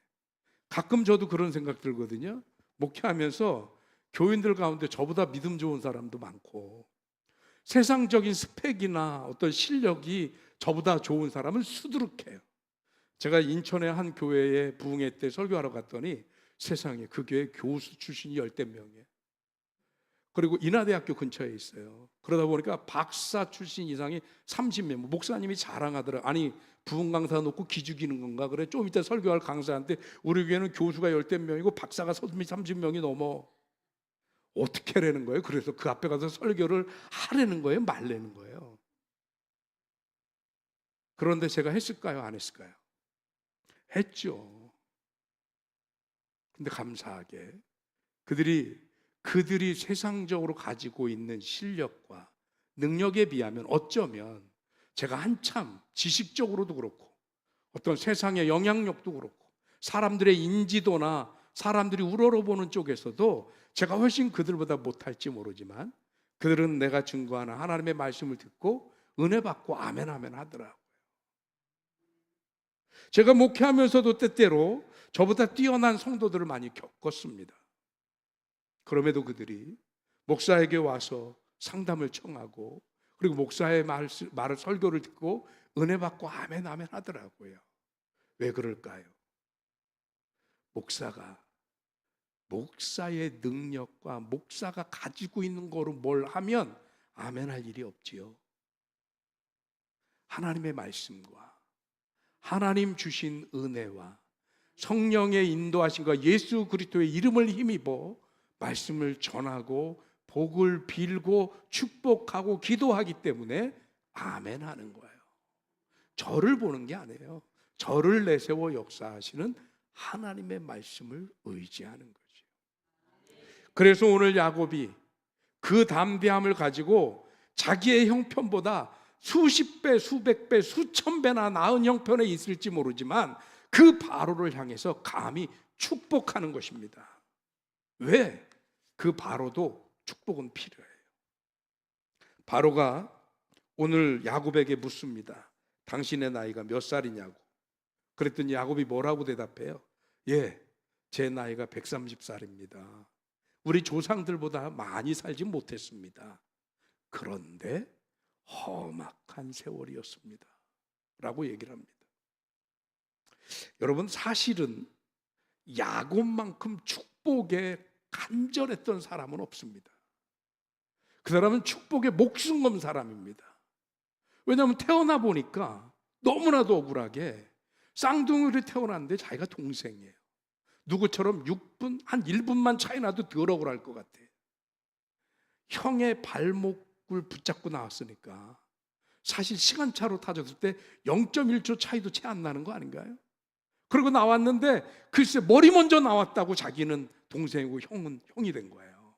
가끔 저도 그런 생각 들거든요. 목회하면서 교인들 가운데 저보다 믿음 좋은 사람도 많고 세상적인 스펙이나 어떤 실력이 저보다 좋은 사람은 수두룩해요. 제가 인천의 한 교회에 부흥회 때 설교하러 갔더니 세상에 그 교회 교수 출신이 10대 명이에요. 그리고 인하대학교 근처에 있어요. 그러다 보니까 박사 출신 이상이 30명. 목사님이 자랑하더라고요. 아니 부흥 강사 놓고 기죽이는 건가? 그래 좀 이따 설교할 강사한테 우리 교회는 교수가 10대 명이고 박사가 30명이 넘어. 어떻게 하라는 거예요? 그래서 그 앞에 가서 설교를 하라는 거예요? 말라는 거예요? 그런데 제가 했을까요? 안 했을까요? 했죠. 근데 감사하게 그들이 그들이 세상적으로 가지고 있는 실력과 능력에 비하면 어쩌면 제가 한참 지식적으로도 그렇고 어떤 세상의 영향력도 그렇고 사람들의 인지도나 사람들이 우러러보는 쪽에서도 제가 훨씬 그들보다 못할지 모르지만 그들은 내가 증거하는 하나님의 말씀을 듣고 은혜 받고 아멘 아멘 하더라고요. 제가 목회하면서도 때때로 저보다 뛰어난 성도들을 많이 겪었습니다. 그럼에도 그들이 목사에게 와서 상담을 청하고 그리고 목사의 말을 설교를 듣고 은혜 받고 아멘 아멘 하더라고요. 왜 그럴까요? 목사의 능력과 목사가 가지고 있는 거로 뭘 하면 아멘 할 일이 없지요. 하나님의 말씀과 하나님 주신 은혜와 성령의 인도하심과 예수 그리스도의 이름을 힘입어 말씀을 전하고 복을 빌고 축복하고 기도하기 때문에 아멘 하는 거예요. 저를 보는 게 아니에요. 저를 내세워 역사하시는 하나님의 말씀을 의지하는 거죠. 그래서 오늘 야곱이 그 담대함을 가지고 자기의 형편보다 수십 배, 수백 배, 수천 배나 나은 형편에 있을지 모르지만 그 바로를 향해서 감히 축복하는 것입니다. 왜? 그 바로도 축복은 필요해요. 바로가 오늘 야곱에게 묻습니다. 당신의 나이가 몇 살이냐고. 그랬더니 야곱이 뭐라고 대답해요? 예, 제 나이가 130살입니다. 우리 조상들보다 많이 살지 못했습니다. 그런데 험악한 세월이었습니다 라고 얘기를 합니다. 여러분, 사실은 야곱만큼 축복에 간절했던 사람은 없습니다. 그 사람은 축복에 목숨 건 사람입니다. 왜냐하면 태어나 보니까 너무나도 억울하게 쌍둥이로 태어났는데 자기가 동생이에요. 누구처럼 6분, 한 1분만 차이 나도 덜 억울할 것 같아요. 형의 발목을 붙잡고 나왔으니까 사실 시간차로 타졌을 때 0.1초 차이도 채 안 나는 거 아닌가요? 그러고 나왔는데 글쎄 머리 먼저 나왔다고 자기는 동생이고 형은 형이 된 거예요.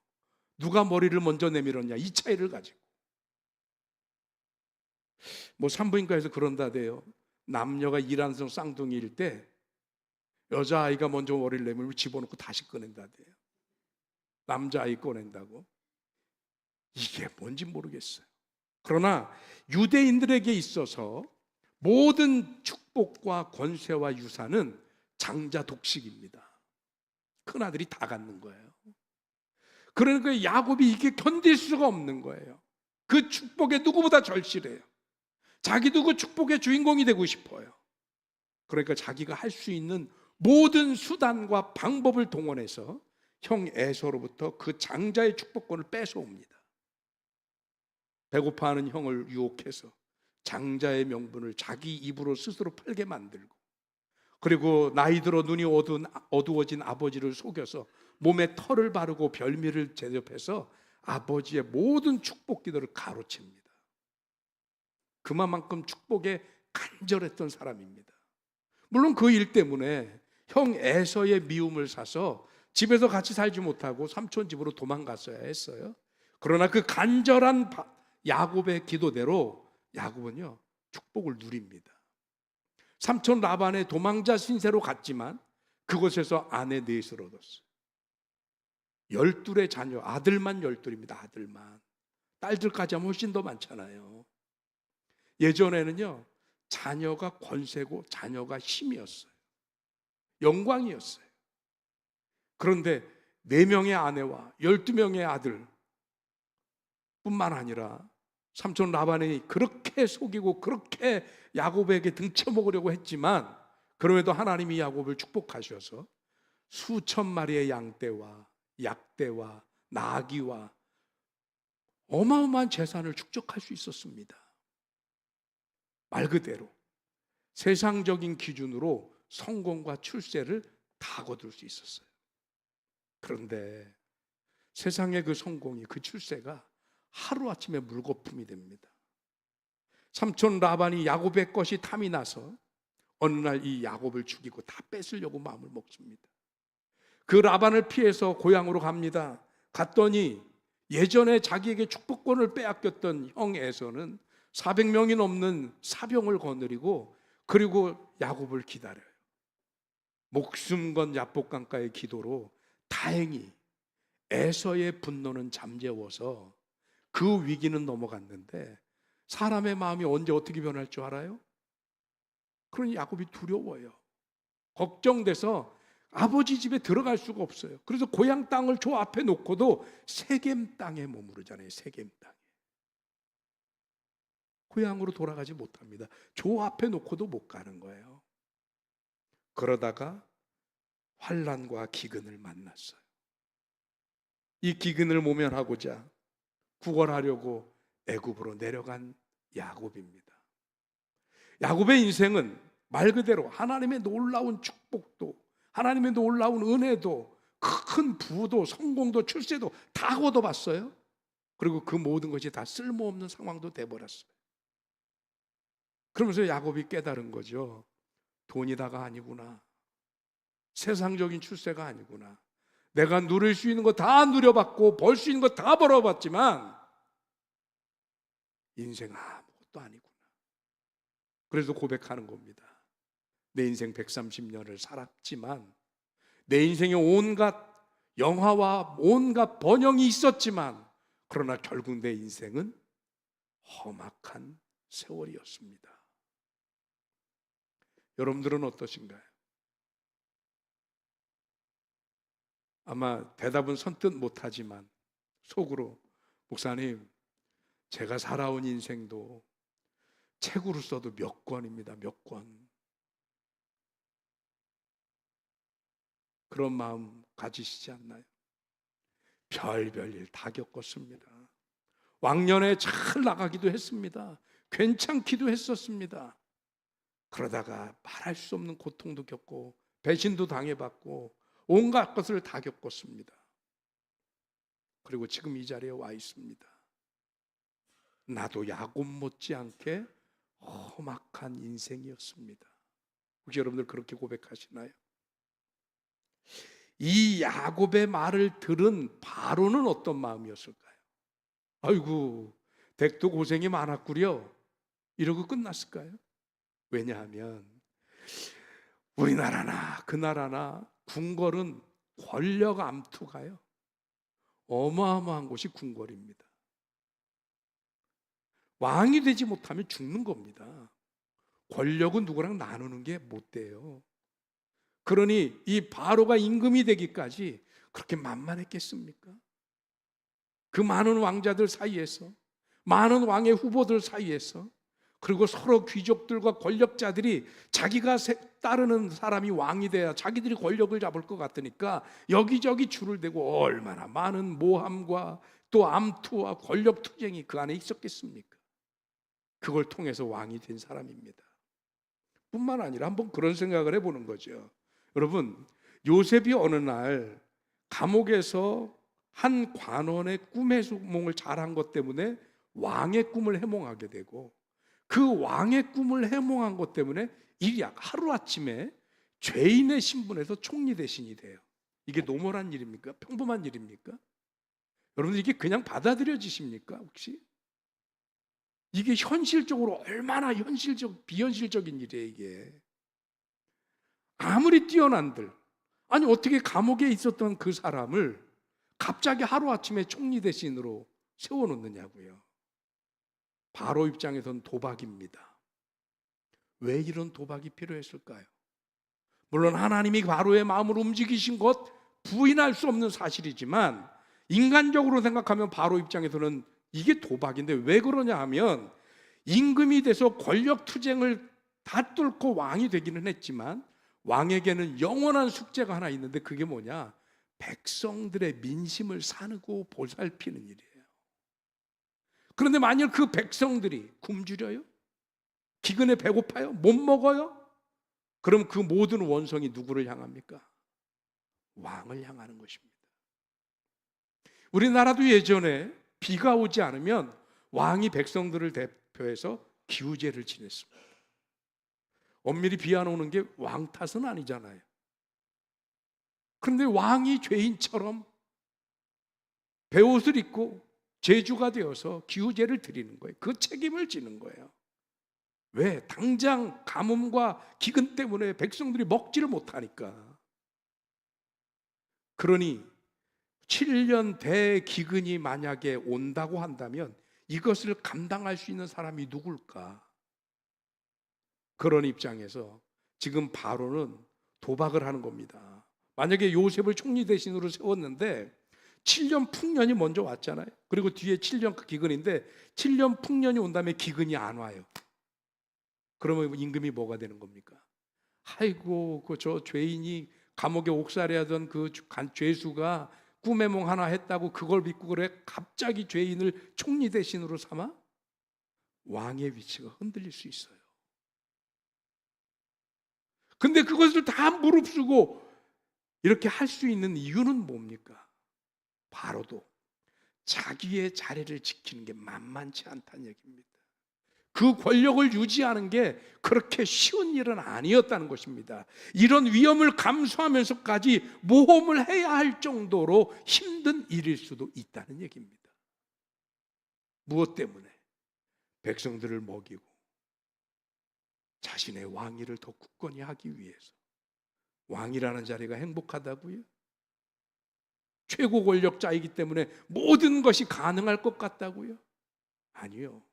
누가 머리를 먼저 내밀었냐, 이 차이를 가지고. 뭐 산부인과에서 그런다대요. 남녀가 일란성 쌍둥이일 때 여자아이가 먼저 머리를 내밀면 집어넣고 다시 꺼낸다대요. 남자아이 꺼낸다고. 이게 뭔지 모르겠어요. 그러나 유대인들에게 있어서 모든 축복과 권세와 유산은 장자 독식입니다. 큰아들이 다 갖는 거예요. 그러니까 야곱이 이게 견딜 수가 없는 거예요. 그 축복에 누구보다 절실해요. 자기도 그 축복의 주인공이 되고 싶어요. 그러니까 자기가 할 수 있는 모든 수단과 방법을 동원해서 형 에서로부터 그 장자의 축복권을 뺏어옵니다. 배고파하는 형을 유혹해서 장자의 명분을 자기 입으로 스스로 팔게 만들고, 그리고 나이 들어 눈이 어두워진 아버지를 속여서 몸에 털을 바르고 별미를 제접해서 아버지의 모든 축복 기도를 가로챕니다. 그만큼 축복에 간절했던 사람입니다. 물론 그 일 때문에 형 에서의 미움을 사서 집에서 같이 살지 못하고 삼촌 집으로 도망갔어야 했어요. 그러나 그 간절한 야곱의 기도대로 야곱은요 축복을 누립니다. 삼촌 라반의 도망자 신세로 갔지만 그곳에서 아내 넷을 얻었어요. 12의 자녀, 아들만 12입니다. 아들만. 딸들까지 하면 훨씬 더 많잖아요. 예전에는요 자녀가 권세고 자녀가 힘이었어요. 영광이었어요. 그런데 4명의 아내와 12명의 아들 뿐만 아니라 삼촌 라반이 그렇게 속이고 그렇게 야곱에게 등쳐먹으려고 했지만 그럼에도 하나님이 야곱을 축복하셔서 수천 마리의 양떼와 약떼와 나귀와 어마어마한 재산을 축적할 수 있었습니다. 말 그대로 세상적인 기준으로 성공과 출세를 다 거둘 수 있었어요. 그런데 세상의 그 성공이, 그 출세가 하루아침에 물거품이 됩니다. 삼촌 라반이 야곱의 것이 탐이 나서 어느 날 이 야곱을 죽이고 다 뺏으려고 마음을 먹습니다. 그 라반을 피해서 고향으로 갑니다. 갔더니 예전에 자기에게 축복권을 빼앗겼던 형 에서는 400명이 넘는 사병을 거느리고 그리고 야곱을 기다려요. 목숨 건 야복강가의 기도로 다행히 에서의 분노는 잠재워서 그 위기는 넘어갔는데, 사람의 마음이 언제 어떻게 변할 줄 알아요? 그러니 야곱이 두려워요. 걱정돼서 아버지 집에 들어갈 수가 없어요. 그래서 고향 땅을 저 앞에 놓고도 세겜 땅에 머무르잖아요. 세겜 땅에. 고향으로 돌아가지 못합니다. 저 앞에 놓고도 못 가는 거예요. 그러다가 환난과 기근을 만났어요. 이 기근을 모면하고자 구걸하려고 애굽으로 내려간 야곱입니다. 야곱의 인생은 말 그대로 하나님의 놀라운 축복도, 하나님의 놀라운 은혜도, 큰 부도, 성공도, 출세도 다 얻어봤어요. 그리고 그 모든 것이 다 쓸모없는 상황도 돼버렸어요. 그러면서 야곱이 깨달은 거죠. 돈이 다가 아니구나. 세상적인 출세가 아니구나. 내가 누릴 수 있는 거 다 누려봤고 벌 수 있는 거 다 벌어봤지만 인생 아무것도 아니구나. 그래서 고백하는 겁니다. 내 인생 130년을 살았지만, 내 인생에 온갖 영화와 온갖 번영이 있었지만, 그러나 결국 내 인생은 험악한 세월이었습니다. 여러분들은 어떠신가요? 아마 대답은 선뜻 못하지만 속으로, 목사님, 제가 살아온 인생도 책으로 써도 몇 권입니다. 몇 권. 그런 마음 가지시지 않나요? 별별 일 다 겪었습니다. 왕년에 잘 나가기도 했습니다. 괜찮기도 했었습니다. 그러다가 말할 수 없는 고통도 겪고 배신도 당해봤고 온갖 것을 다 겪었습니다. 그리고 지금 이 자리에 와 있습니다. 나도 야곱 못지않게 험악한 인생이었습니다. 혹시 여러분들 그렇게 고백하시나요? 이 야곱의 말을 들은 바로는 어떤 마음이었을까요? 아이고, 댁도 고생이 많았구려, 이러고 끝났을까요? 왜냐하면 우리나라나 그 나라나 궁궐은 권력 암투가요, 어마어마한 곳이 궁궐입니다. 왕이 되지 못하면 죽는 겁니다. 권력은 누구랑 나누는 게 못 돼요. 그러니 이 바로가 임금이 되기까지 그렇게 만만했겠습니까? 그 많은 왕자들 사이에서, 많은 왕의 후보들 사이에서, 그리고 서로 귀족들과 권력자들이 자기가 따르는 사람이 왕이 돼야 자기들이 권력을 잡을 것 같으니까 여기저기 줄을 대고 얼마나 많은 모함과 또 암투와 권력 투쟁이 그 안에 있었겠습니까? 그걸 통해서 왕이 된 사람입니다. 뿐만 아니라 한번 그런 생각을 해보는 거죠. 여러분, 요셉이 어느 날 감옥에서 한 관원의 꿈의 소몽을 잘한 것 때문에 왕의 꿈을 해몽하게 되고, 그 왕의 꿈을 해몽한 것 때문에 하루아침에 죄인의 신분에서 총리 대신이 돼요. 이게 노멀한 일입니까? 평범한 일입니까? 여러분들 이게 그냥 받아들여지십니까? 혹시? 이게 현실적으로 얼마나 비현실적인 일이에요, 이게. 아무리 뛰어난들, 아니 어떻게 감옥에 있었던 그 사람을 갑자기 하루아침에 총리 대신으로 세워놓느냐고요. 바로 입장에선 도박입니다. 왜 이런 도박이 필요했을까요? 물론 하나님이 바로의 마음을 움직이신 것 부인할 수 없는 사실이지만, 인간적으로 생각하면 바로 입장에서는 이게 도박인데, 왜 그러냐 하면 임금이 돼서 권력 투쟁을 다 뚫고 왕이 되기는 했지만 왕에게는 영원한 숙제가 하나 있는데, 그게 뭐냐? 백성들의 민심을 사누고 보살피는 일이에요. 그런데 만일 그 백성들이 굶주려요? 기근에 배고파요? 못 먹어요? 그럼 그 모든 원성이 누구를 향합니까? 왕을 향하는 것입니다. 우리나라도 예전에 비가 오지 않으면 왕이 백성들을 대표해서 기우제를 지냈습니다. 엄밀히 비 안 오는 게 왕 탓은 아니잖아요. 그런데 왕이 죄인처럼 베옷을 입고 제주가 되어서 기후제를 드리는 거예요. 그 책임을 지는 거예요. 왜? 당장 가뭄과 기근 때문에 백성들이 먹지를 못하니까. 그러니 7년 대기근이 만약에 온다고 한다면 이것을 감당할 수 있는 사람이 누굴까? 그런 입장에서 지금 바로는 도박을 하는 겁니다. 만약에 요셉을 총리 대신으로 세웠는데 7년 풍년이 먼저 왔잖아요. 그리고 뒤에 7년 기근인데 7년 풍년이 온 다음에 기근이 안 와요. 그러면 임금이 뭐가 되는 겁니까? 아이고, 그 저 죄인이 감옥에 옥살이하던 그 죄수가 꿈의 몽 하나 했다고 그걸 믿고 그래 갑자기 죄인을 총리 대신으로 삼아? 왕의 위치가 흔들릴 수 있어요. 근데 그것을 다 무릅쓰고 이렇게 할 수 있는 이유는 뭡니까? 바로도 자기의 자리를 지키는 게 만만치 않다는 얘기입니다. 그 권력을 유지하는 게 그렇게 쉬운 일은 아니었다는 것입니다. 이런 위험을 감수하면서까지 모험을 해야 할 정도로 힘든 일일 수도 있다는 얘기입니다. 무엇 때문에? 백성들을 먹이고 자신의 왕위를 더 굳건히 하기 위해서. 왕이라는 자리가 행복하다고요? 최고 권력자이기 때문에 모든 것이 가능할 것 같다고요? 아니요.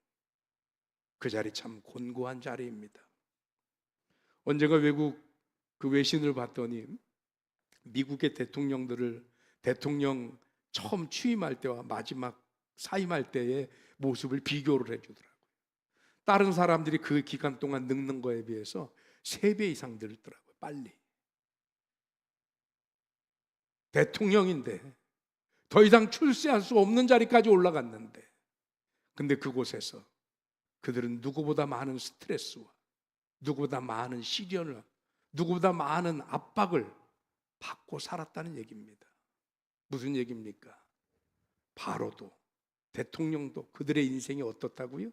그 자리 참 곤고한 자리입니다. 언젠가 외국 그 외신을 봤더니 미국의 대통령 처음 취임할 때와 마지막 사임할 때의 모습을 비교를 해주더라고요. 다른 사람들이 그 기간 동안 늙는 거에 비해서 3배 이상 늙더라고요. 빨리. 대통령인데 더 이상 출세할 수 없는 자리까지 올라갔는데, 근데 그곳에서 그들은 누구보다 많은 스트레스와 누구보다 많은 시련을, 누구보다 많은 압박을 받고 살았다는 얘기입니다. 무슨 얘기입니까? 바로도 대통령도 그들의 인생이 어떻다고요?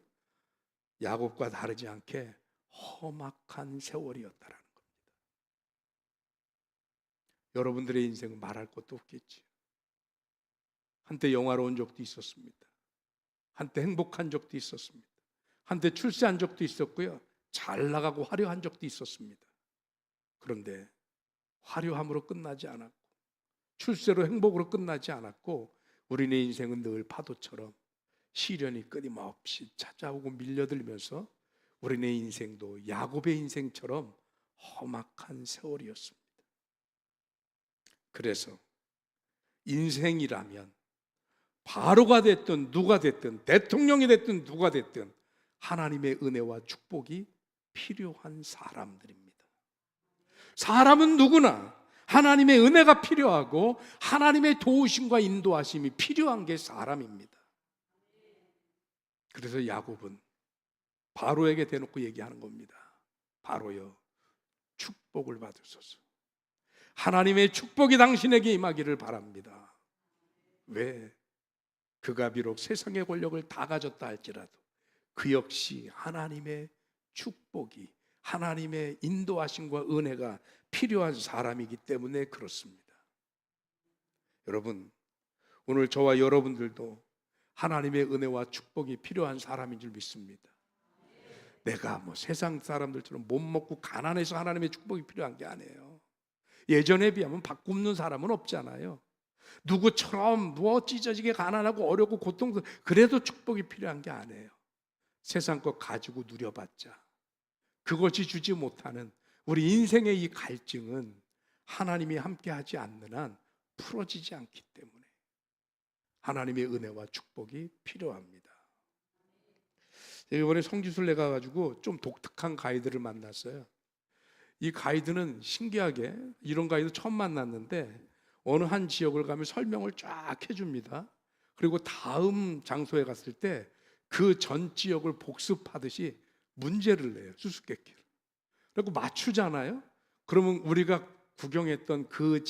야곱과 다르지 않게 험악한 세월이었다라는 겁니다. 여러분들의 인생은 말할 것도 없겠지. 한때 영화로운 적도 있었습니다. 한때 행복한 적도 있었습니다. 한때 출세한 적도 있었고요. 잘 나가고 화려한 적도 있었습니다. 그런데 화려함으로 끝나지 않았고 출세로 행복으로 끝나지 않았고 우리네 인생은 늘 파도처럼 시련이 끊임없이 찾아오고 밀려들면서 우리네 인생도 야곱의 인생처럼 험악한 세월이었습니다. 그래서 인생이라면 바로가 됐든 누가 됐든 대통령이 됐든 누가 됐든 하나님의 은혜와 축복이 필요한 사람들입니다. 사람은 누구나 하나님의 은혜가 필요하고 하나님의 도우심과 인도하심이 필요한 게 사람입니다. 그래서 야곱은 바로에게 대놓고 얘기하는 겁니다. 바로여, 축복을 받으소서. 하나님의 축복이 당신에게 임하기를 바랍니다. 왜? 그가 비록 세상의 권력을 다 가졌다 할지라도 그 역시 하나님의 축복이, 하나님의 인도하심과 은혜가 필요한 사람이기 때문에 그렇습니다. 여러분, 오늘 저와 여러분들도 하나님의 은혜와 축복이 필요한 사람인 줄 믿습니다. 내가 세상 사람들처럼 못 먹고 가난해서 하나님의 축복이 필요한 게 아니에요. 예전에 비하면 밥 굶는 사람은 없잖아요. 누구처럼 찢어지게 가난하고 어렵고 고통스러워, 그래도 축복이 필요한 게 아니에요. 세상 것 가지고 누려봤자 그것이 주지 못하는 우리 인생의 이 갈증은 하나님이 함께하지 않는 한 풀어지지 않기 때문에 하나님의 은혜와 축복이 필요합니다. 이번에 성지순례 가가지고 좀 독특한 가이드를 만났어요. 이 가이드는 신기하게, 이런 가이드 처음 만났는데 어느 한 지역을 가면 설명을 쫙 해줍니다. 그리고 다음 장소에 갔을 때 그 전 지역을 복습하듯이 문제를 내요. 수수께끼를. 그리고 맞추잖아요. 그러면 우리가 구경했던 그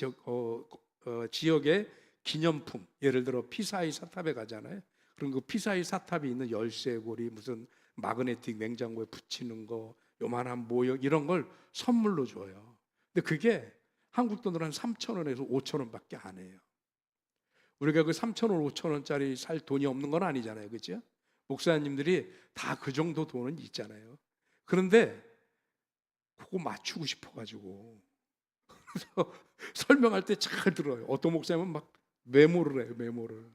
지역의 기념품, 예를 들어 피사의 사탑에 가잖아요. 그럼 그 피사의 사탑이 있는 열쇠고리, 무슨 마그네틱 냉장고에 붙이는 거, 요만한 모형, 이런 걸 선물로 줘요. 근데 그게 한국 돈으로 한 3,000원에서 5,000원밖에 안 해요. 우리가 그 3,000원, 5,000원짜리 살 돈이 없는 건 아니잖아요. 그죠? 목사님들이 다 그 정도 돈은 있잖아요. 그런데 그거 맞추고 싶어가지고 그래서 설명할 때 잘 들어요. 어떤 목사님은 막 메모를 해요. 메모를.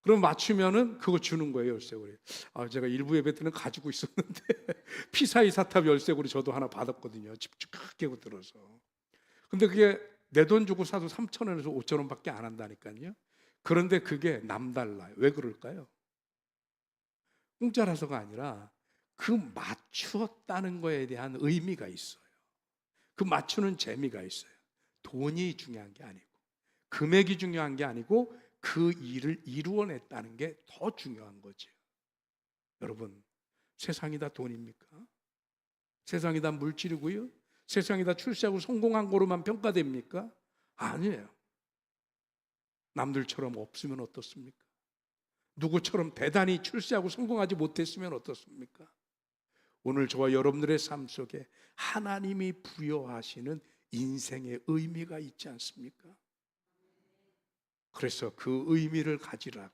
그럼 맞추면은 그거 주는 거예요. 열쇠고리. 제가 일부 예배 때는 가지고 있었는데 피사이 사탑 열쇠고리 저도 하나 받았거든요. 집 크게 들어서. 근데 그게 내 돈 주고 사도 3,000원에서 5,000원밖에 안 한다니까요. 그런데 그게 남달라요. 왜 그럴까요? 공짜라서가 아니라 그 맞추었다는 거에 대한 의미가 있어요. 그 맞추는 재미가 있어요. 돈이 중요한 게 아니고, 금액이 중요한 게 아니고, 그 일을 이루어냈다는 게 더 중요한 거죠. 여러분, 세상이 다 돈입니까? 세상이 다 물질이고요? 세상이 다 출세하고 성공한 거로만 평가됩니까? 아니에요. 남들처럼 없으면 어떻습니까? 누구처럼 대단히 출세하고 성공하지 못했으면 어떻습니까? 오늘 저와 여러분들의 삶 속에 하나님이 부여하시는 인생의 의미가 있지 않습니까? 그래서 그 의미를 가지라고.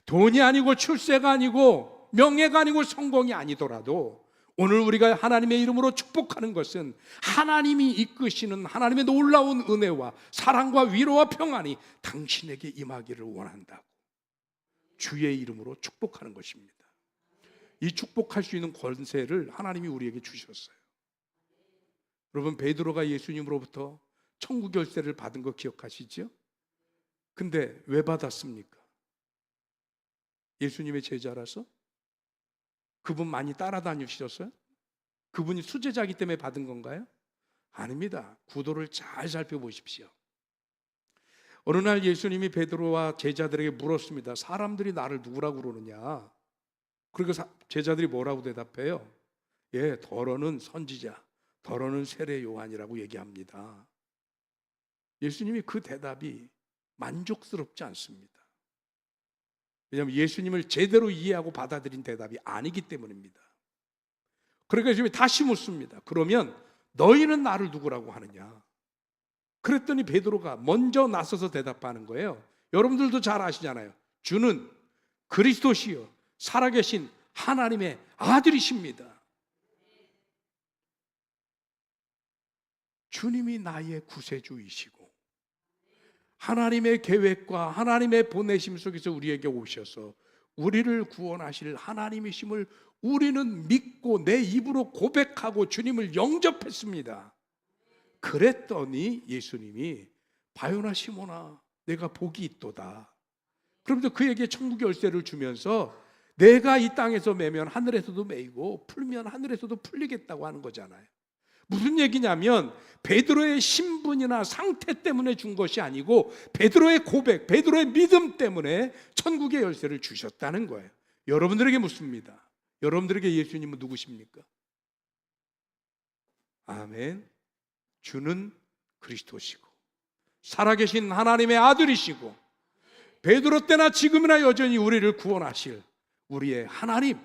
돈이 아니고 출세가 아니고 명예가 아니고 성공이 아니더라도 오늘 우리가 하나님의 이름으로 축복하는 것은 하나님이 이끄시는 하나님의 놀라운 은혜와 사랑과 위로와 평안이 당신에게 임하기를 원한다고 주의 이름으로 축복하는 것입니다. 이 축복할 수 있는 권세를 하나님이 우리에게 주셨어요. 여러분, 베드로가 예수님으로부터 천국 열쇠를 받은 거 기억하시죠? 근데 왜 받았습니까? 예수님의 제자라서? 그분 많이 따라다니셨어요? 그분이 수제자이기 때문에 받은 건가요? 아닙니다. 구도를 잘 살펴보십시오. 어느 날 예수님이 베드로와 제자들에게 물었습니다. 사람들이 나를 누구라고 그러느냐? 그리고 제자들이 뭐라고 대답해요? 더러는 선지자, 더러는 세례 요한이라고 얘기합니다. 예수님이 그 대답이 만족스럽지 않습니다. 왜냐하면 예수님을 제대로 이해하고 받아들인 대답이 아니기 때문입니다. 그러니까 예수님이 다시 묻습니다. 그러면 너희는 나를 누구라고 하느냐? 그랬더니 베드로가 먼저 나서서 대답하는 거예요. 여러분들도 잘 아시잖아요. 주는 그리스도시요 살아계신 하나님의 아들이십니다. 주님이 나의 구세주이시고 하나님의 계획과 하나님의 보내심 속에서 우리에게 오셔서 우리를 구원하실 하나님이심을 우리는 믿고 내 입으로 고백하고 주님을 영접했습니다. 그랬더니 예수님이 바요나 시몬아 내가 복이 있도다. 그러면서 그에게 천국 열쇠를 주면서 내가 이 땅에서 매면 하늘에서도 매이고 풀면 하늘에서도 풀리겠다고 하는 거잖아요. 무슨 얘기냐면 베드로의 신분이나 상태 때문에 준 것이 아니고 베드로의 고백, 베드로의 믿음 때문에 천국의 열쇠를 주셨다는 거예요. 여러분들에게 묻습니다. 여러분들에게 예수님은 누구십니까? 아멘. 주는 그리스도시고 살아계신 하나님의 아들이시고 베드로 때나 지금이나 여전히 우리를 구원하실 우리의 하나님,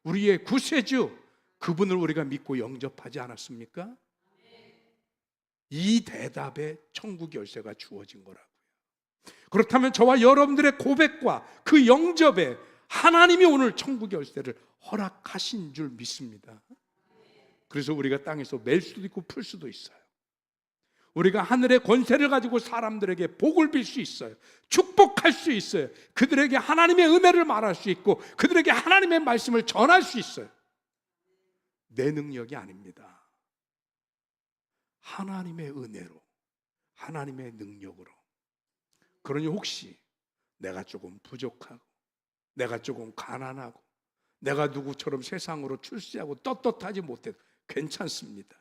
우리의 구세주, 그분을 우리가 믿고 영접하지 않았습니까? 이 대답에 천국 열쇠가 주어진 거라고요. 그렇다면 저와 여러분들의 고백과 그 영접에 하나님이 오늘 천국 열쇠를 허락하신 줄 믿습니다. 그래서 우리가 땅에서 맬 수도 있고 풀 수도 있어요. 우리가 하늘의 권세를 가지고 사람들에게 복을 빌 수 있어요. 축복할 수 있어요. 그들에게 하나님의 은혜를 말할 수 있고 그들에게 하나님의 말씀을 전할 수 있어요. 내 능력이 아닙니다. 하나님의 은혜로, 하나님의 능력으로. 그러니 혹시 내가 조금 부족하고 내가 조금 가난하고 내가 누구처럼 세상으로 출세하고 떳떳하지 못해도 괜찮습니다.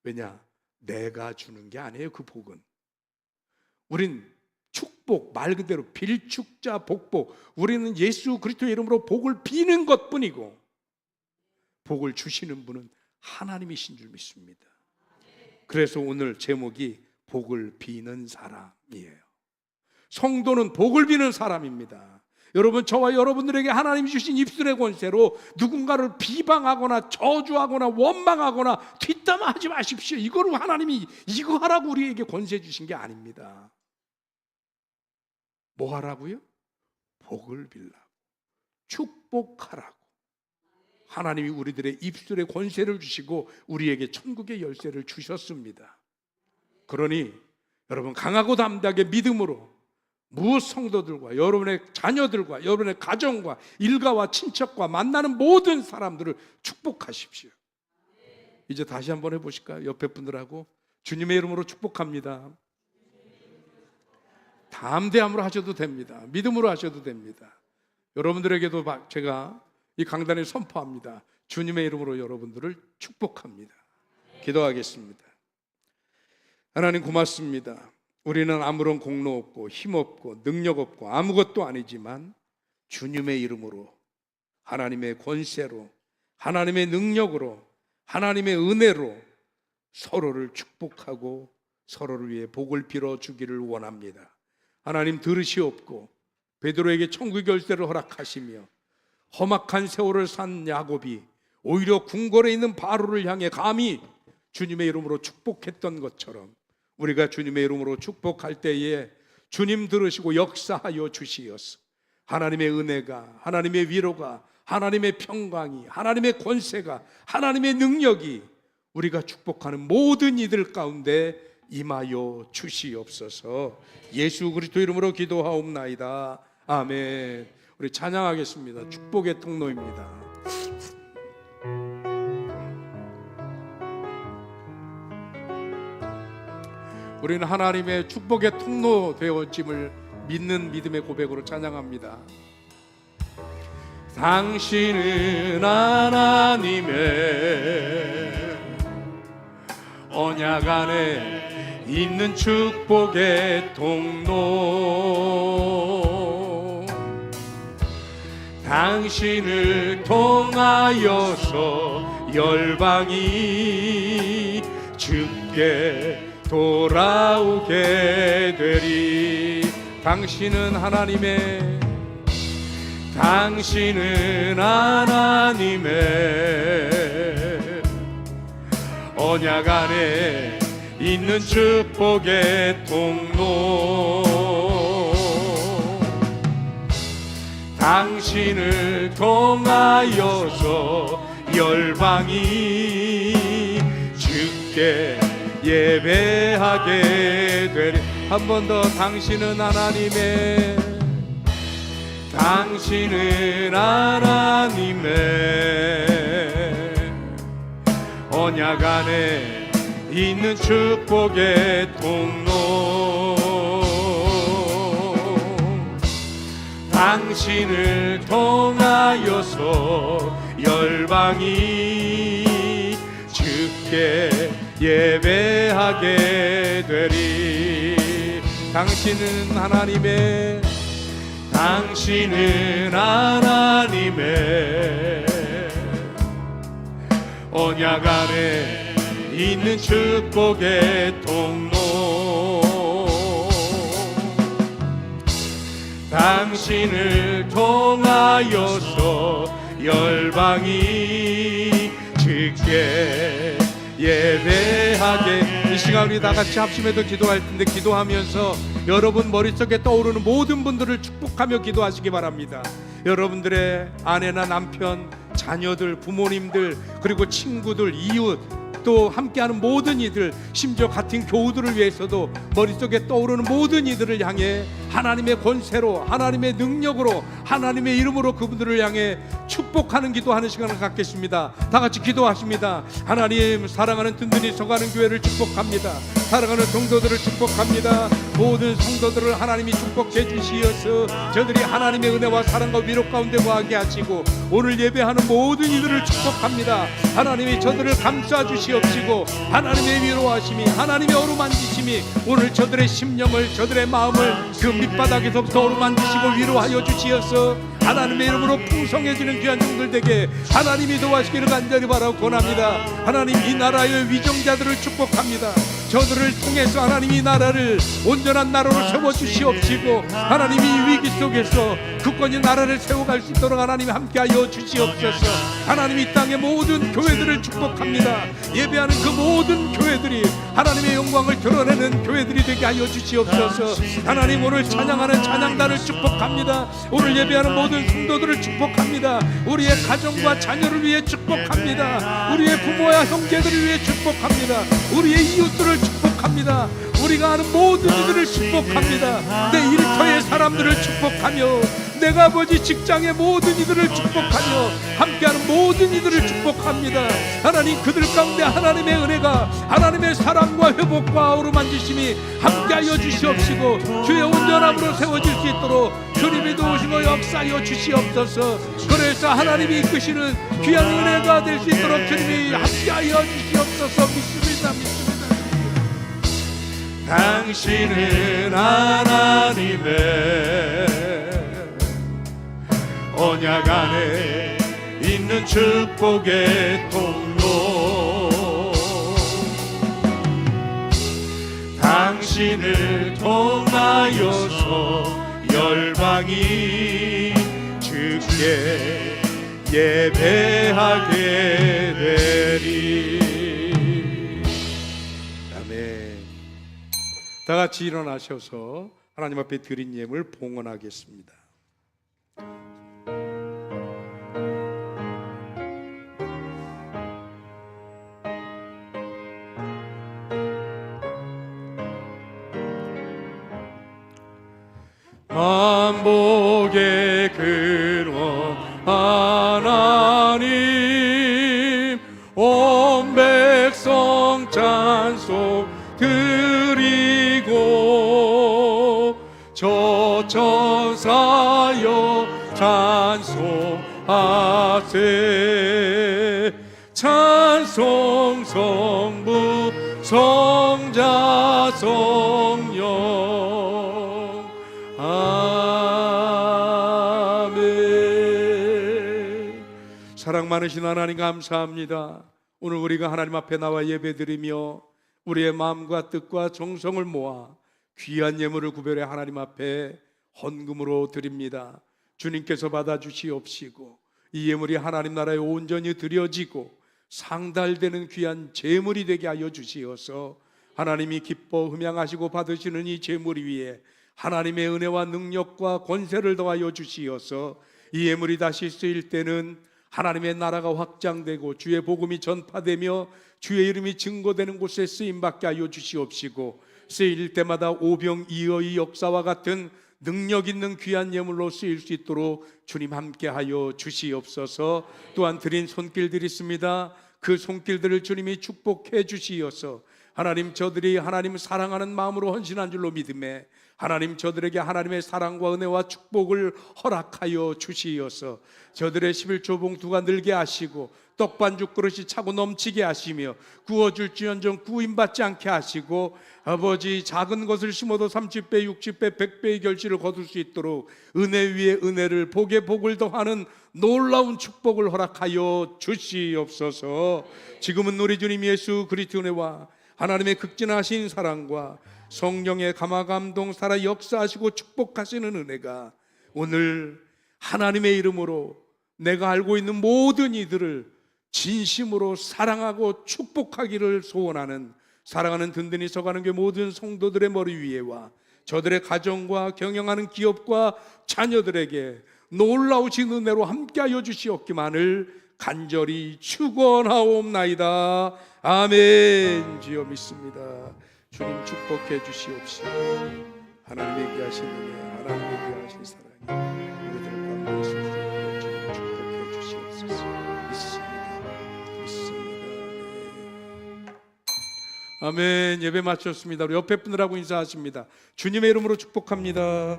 왜냐? 내가 주는 게 아니에요. 그 복은 우린 축복, 말 그대로 빌축자 복복, 우리는 예수 그리스도의 이름으로 복을 비는 것뿐이고 복을 주시는 분은 하나님이신 줄 믿습니다. 그래서 오늘 제목이 복을 비는 사람이에요. 성도는 복을 비는 사람입니다. 여러분, 저와 여러분들에게 하나님이 주신 입술의 권세로 누군가를 비방하거나 저주하거나 원망하거나 뒷담화하지 마십시오. 이거로 하나님이 이거 하라고 우리에게 권세 주신 게 아닙니다. 뭐 하라고요? 복을 빌라고, 축복하라고. 하나님이 우리들의 입술에 권세를 주시고 우리에게 천국의 열쇠를 주셨습니다. 그러니 여러분 강하고 담대하게 믿음으로 무엇 성도들과 여러분의 자녀들과 여러분의 가정과 일가와 친척과 만나는 모든 사람들을 축복하십시오. 이제 다시 한번 해보실까요? 옆에 분들하고 주님의 이름으로 축복합니다. 담대함으로 하셔도 됩니다. 믿음으로 하셔도 됩니다. 여러분들에게도 제가 이 강단에 선포합니다. 주님의 이름으로 여러분들을 축복합니다. 기도하겠습니다. 하나님 고맙습니다. 우리는 아무런 공로 없고 힘 없고 능력 없고 아무것도 아니지만 주님의 이름으로, 하나님의 권세로, 하나님의 능력으로, 하나님의 은혜로 서로를 축복하고 서로를 위해 복을 빌어주기를 원합니다. 하나님 들으시옵고 베드로에게 천국의 열쇠를 허락하시며 험악한 세월을 산 야곱이 오히려 궁궐에 있는 바로를 향해 감히 주님의 이름으로 축복했던 것처럼 우리가 주님의 이름으로 축복할 때에 주님 들으시고 역사하여 주시옵소서. 하나님의 은혜가, 하나님의 위로가, 하나님의 평강이, 하나님의 권세가, 하나님의 능력이 우리가 축복하는 모든 이들 가운데 임하여 주시옵소서. 예수 그리스도 이름으로 기도하옵나이다. 아멘. 우리 찬양하겠습니다. 축복의 통로입니다. 우리는 하나님의 축복의 통로 되어짐을 믿는 믿음의 고백으로 찬양합니다. 당신은 하나님의 언약 안에 있는 축복의 통로, 당신을 통하여서 열방이 주께 돌아오게 되리. 당신은 하나님의 언약 안에 있는 축복의 통로, 당신을 통하여서 열방이 주께 예배하게 되리. 한 번 더. 당신은 하나님의 언약 안에 있는 축복의 통로, 당신을 통하여서 열방이 주께 예배하게 되리. 당신은 하나님의 언약 안에 있는 축복의 통로, 당신을 통하여서 열방이 주께 예배하게. 이 시간 우리 다 같이 합심해서 기도할 텐데 기도하면서 여러분 머릿속에 떠오르는 모든 분들을 축복하며 기도하시기 바랍니다. 여러분들의 아내나 남편, 자녀들, 부모님들, 그리고 친구들, 이웃, 또 함께하는 모든 이들, 심지어 같은 교우들을 위해서도 머릿속에 떠오르는 모든 이들을 향해 하나님의 권세로, 하나님의 능력으로, 하나님의 이름으로 그분들을 향해 축복하는 기도하는 시간을 갖겠습니다. 다 같이 기도하십니다. 하나님, 사랑하는 든든히 서가는 교회를 축복합니다. 사랑하는 성도들을 축복합니다. 모든 성도들을 하나님이 축복해 주시어서 저들이 하나님의 은혜와 사랑과 위로 가운데 거하게 하시고 오늘 예배하는 모든 이들을 축복합니다. 하나님이 저들을 감싸 주시옵시고 하나님의 위로하심이, 하나님의 어루만지심이 오늘 저들의 심령을, 저들의 마음을 그 밑바닥에서부터 어루만지시고 위로하여 주시어서 하나님의 이름으로 풍성해지는 귀한 종들 되게 하나님이 도와주시기를 간절히 바라고 권합니다. 하나님, 이 나라의 위정자들을 축복합니다. 저들을 통해서 하나님 이 나라를 온전한 나라로 세워주시옵시고 하나님이 이 위기 속에서 굳건히 나라를 세워갈 수 있도록 하나님 함께하여 주시옵소서. 하나님, 이 땅의 모든 교회들을 축복합니다. 예배하는 그 모든 교회들 성도들이 하나님의 영광을 드러내는 교회들이 되게 하여 주시옵소서. 하나님, 오늘 찬양하는 찬양단을 축복합니다. 오늘 예배하는 모든 성도들을 축복합니다. 우리의 가정과 자녀를 위해 축복합니다. 우리의 부모와 형제들을 위해 축복합니다. 우리의 이웃들을 축복합니다. 우리가 아는 모든 이들을 축복합니다. 내 일터의 사람들을 축복하며 내가 아버지 직장의 모든 이들을 축복하며 함께하는 모든 이들을 축복합니다. 하나님, 그들 가운데 하나님의 은혜가, 하나님의 사랑과 회복과 어루만지심이 함께하여 주시옵시고 주의 온전함으로 세워질 수 있도록 주님이 도우시고 역사하여 주시옵소서. 그래서 하나님이 이끄시는 귀한 은혜가 될 수 있도록 주님이 함께하여 주시옵소서. 믿습니다. 당신은 하나님의 언약 안에 있는 축복의 통로, 당신을 통하여서 열방이 주께 예배하게 되리. 아멘. 다 같이 일어나셔서 하나님 앞에 드린 예물 봉헌하겠습니다. 만복의 근원 하나님, 온 백성 찬송 드리고 저 천사여 찬송하세. 찬송 성부 성자 성령. 아멘. 사랑 많으신 하나님 감사합니다. 오늘 우리가 하나님 앞에 나와 예배드리며 우리의 마음과 뜻과 정성을 모아 귀한 예물을 구별해 하나님 앞에 헌금으로 드립니다. 주님께서 받아주시옵시고 이 예물이 하나님 나라에 온전히 드려지고 상달되는 귀한 제물이 되게 하여 주시어서 하나님이 기뻐 흠양하시고 받으시는 이 제물 위에 하나님의 은혜와 능력과 권세를 더하여 주시어서 이 예물이 다시 쓰일 때는 하나님의 나라가 확장되고 주의 복음이 전파되며 주의 이름이 증거되는 곳에 쓰임받게 하여 주시옵시고 쓰일 때마다 오병이어의 역사와 같은 능력 있는 귀한 예물로 쓰일 수 있도록 주님 함께하여 주시옵소서. 또한 드린 손길들이 있습니다. 그 손길들을 주님이 축복해 주시어서 하나님, 저들이 하나님 사랑하는 마음으로 헌신한 줄로 믿음에 하나님, 저들에게 하나님의 사랑과 은혜와 축복을 허락하여 주시어서 저들의 11조 봉투가 늘게 하시고 떡반죽 그릇이 차고 넘치게 하시며 구워줄지언정 구임받지 않게 하시고 아버지, 작은 것을 심어도 30배 60배 100배의 결실을 거둘 수 있도록 은혜 위에 은혜를, 복에 복을 더하는 놀라운 축복을 허락하여 주시옵소서. 지금은 우리 주님 예수 그리스도의 은혜와 하나님의 극진하신 사랑과 성령의 감화감동 살아 역사하시고 축복하시는 은혜가 오늘 하나님의 이름으로 내가 알고 있는 모든 이들을 진심으로 사랑하고 축복하기를 소원하는 사랑하는 든든히 서가는 게 모든 성도들의 머리 위에와 저들의 가정과 경영하는 기업과 자녀들에게 놀라우신 은혜로 함께하여 주시옵기만을 간절히 축원하옵나이다. 아멘. 주여 믿습니다. 주님 축복해 주시옵시고 하나님의 귀하신 은혜, 하나님의 귀하신 사랑이 우리들 가운데 있으시도록 주님 축복해 주시옵소서. 믿습니다. 아멘. 예배 마쳤습니다. 우리 옆에 분들하고 인사하십니다. 주님의 이름으로 축복합니다.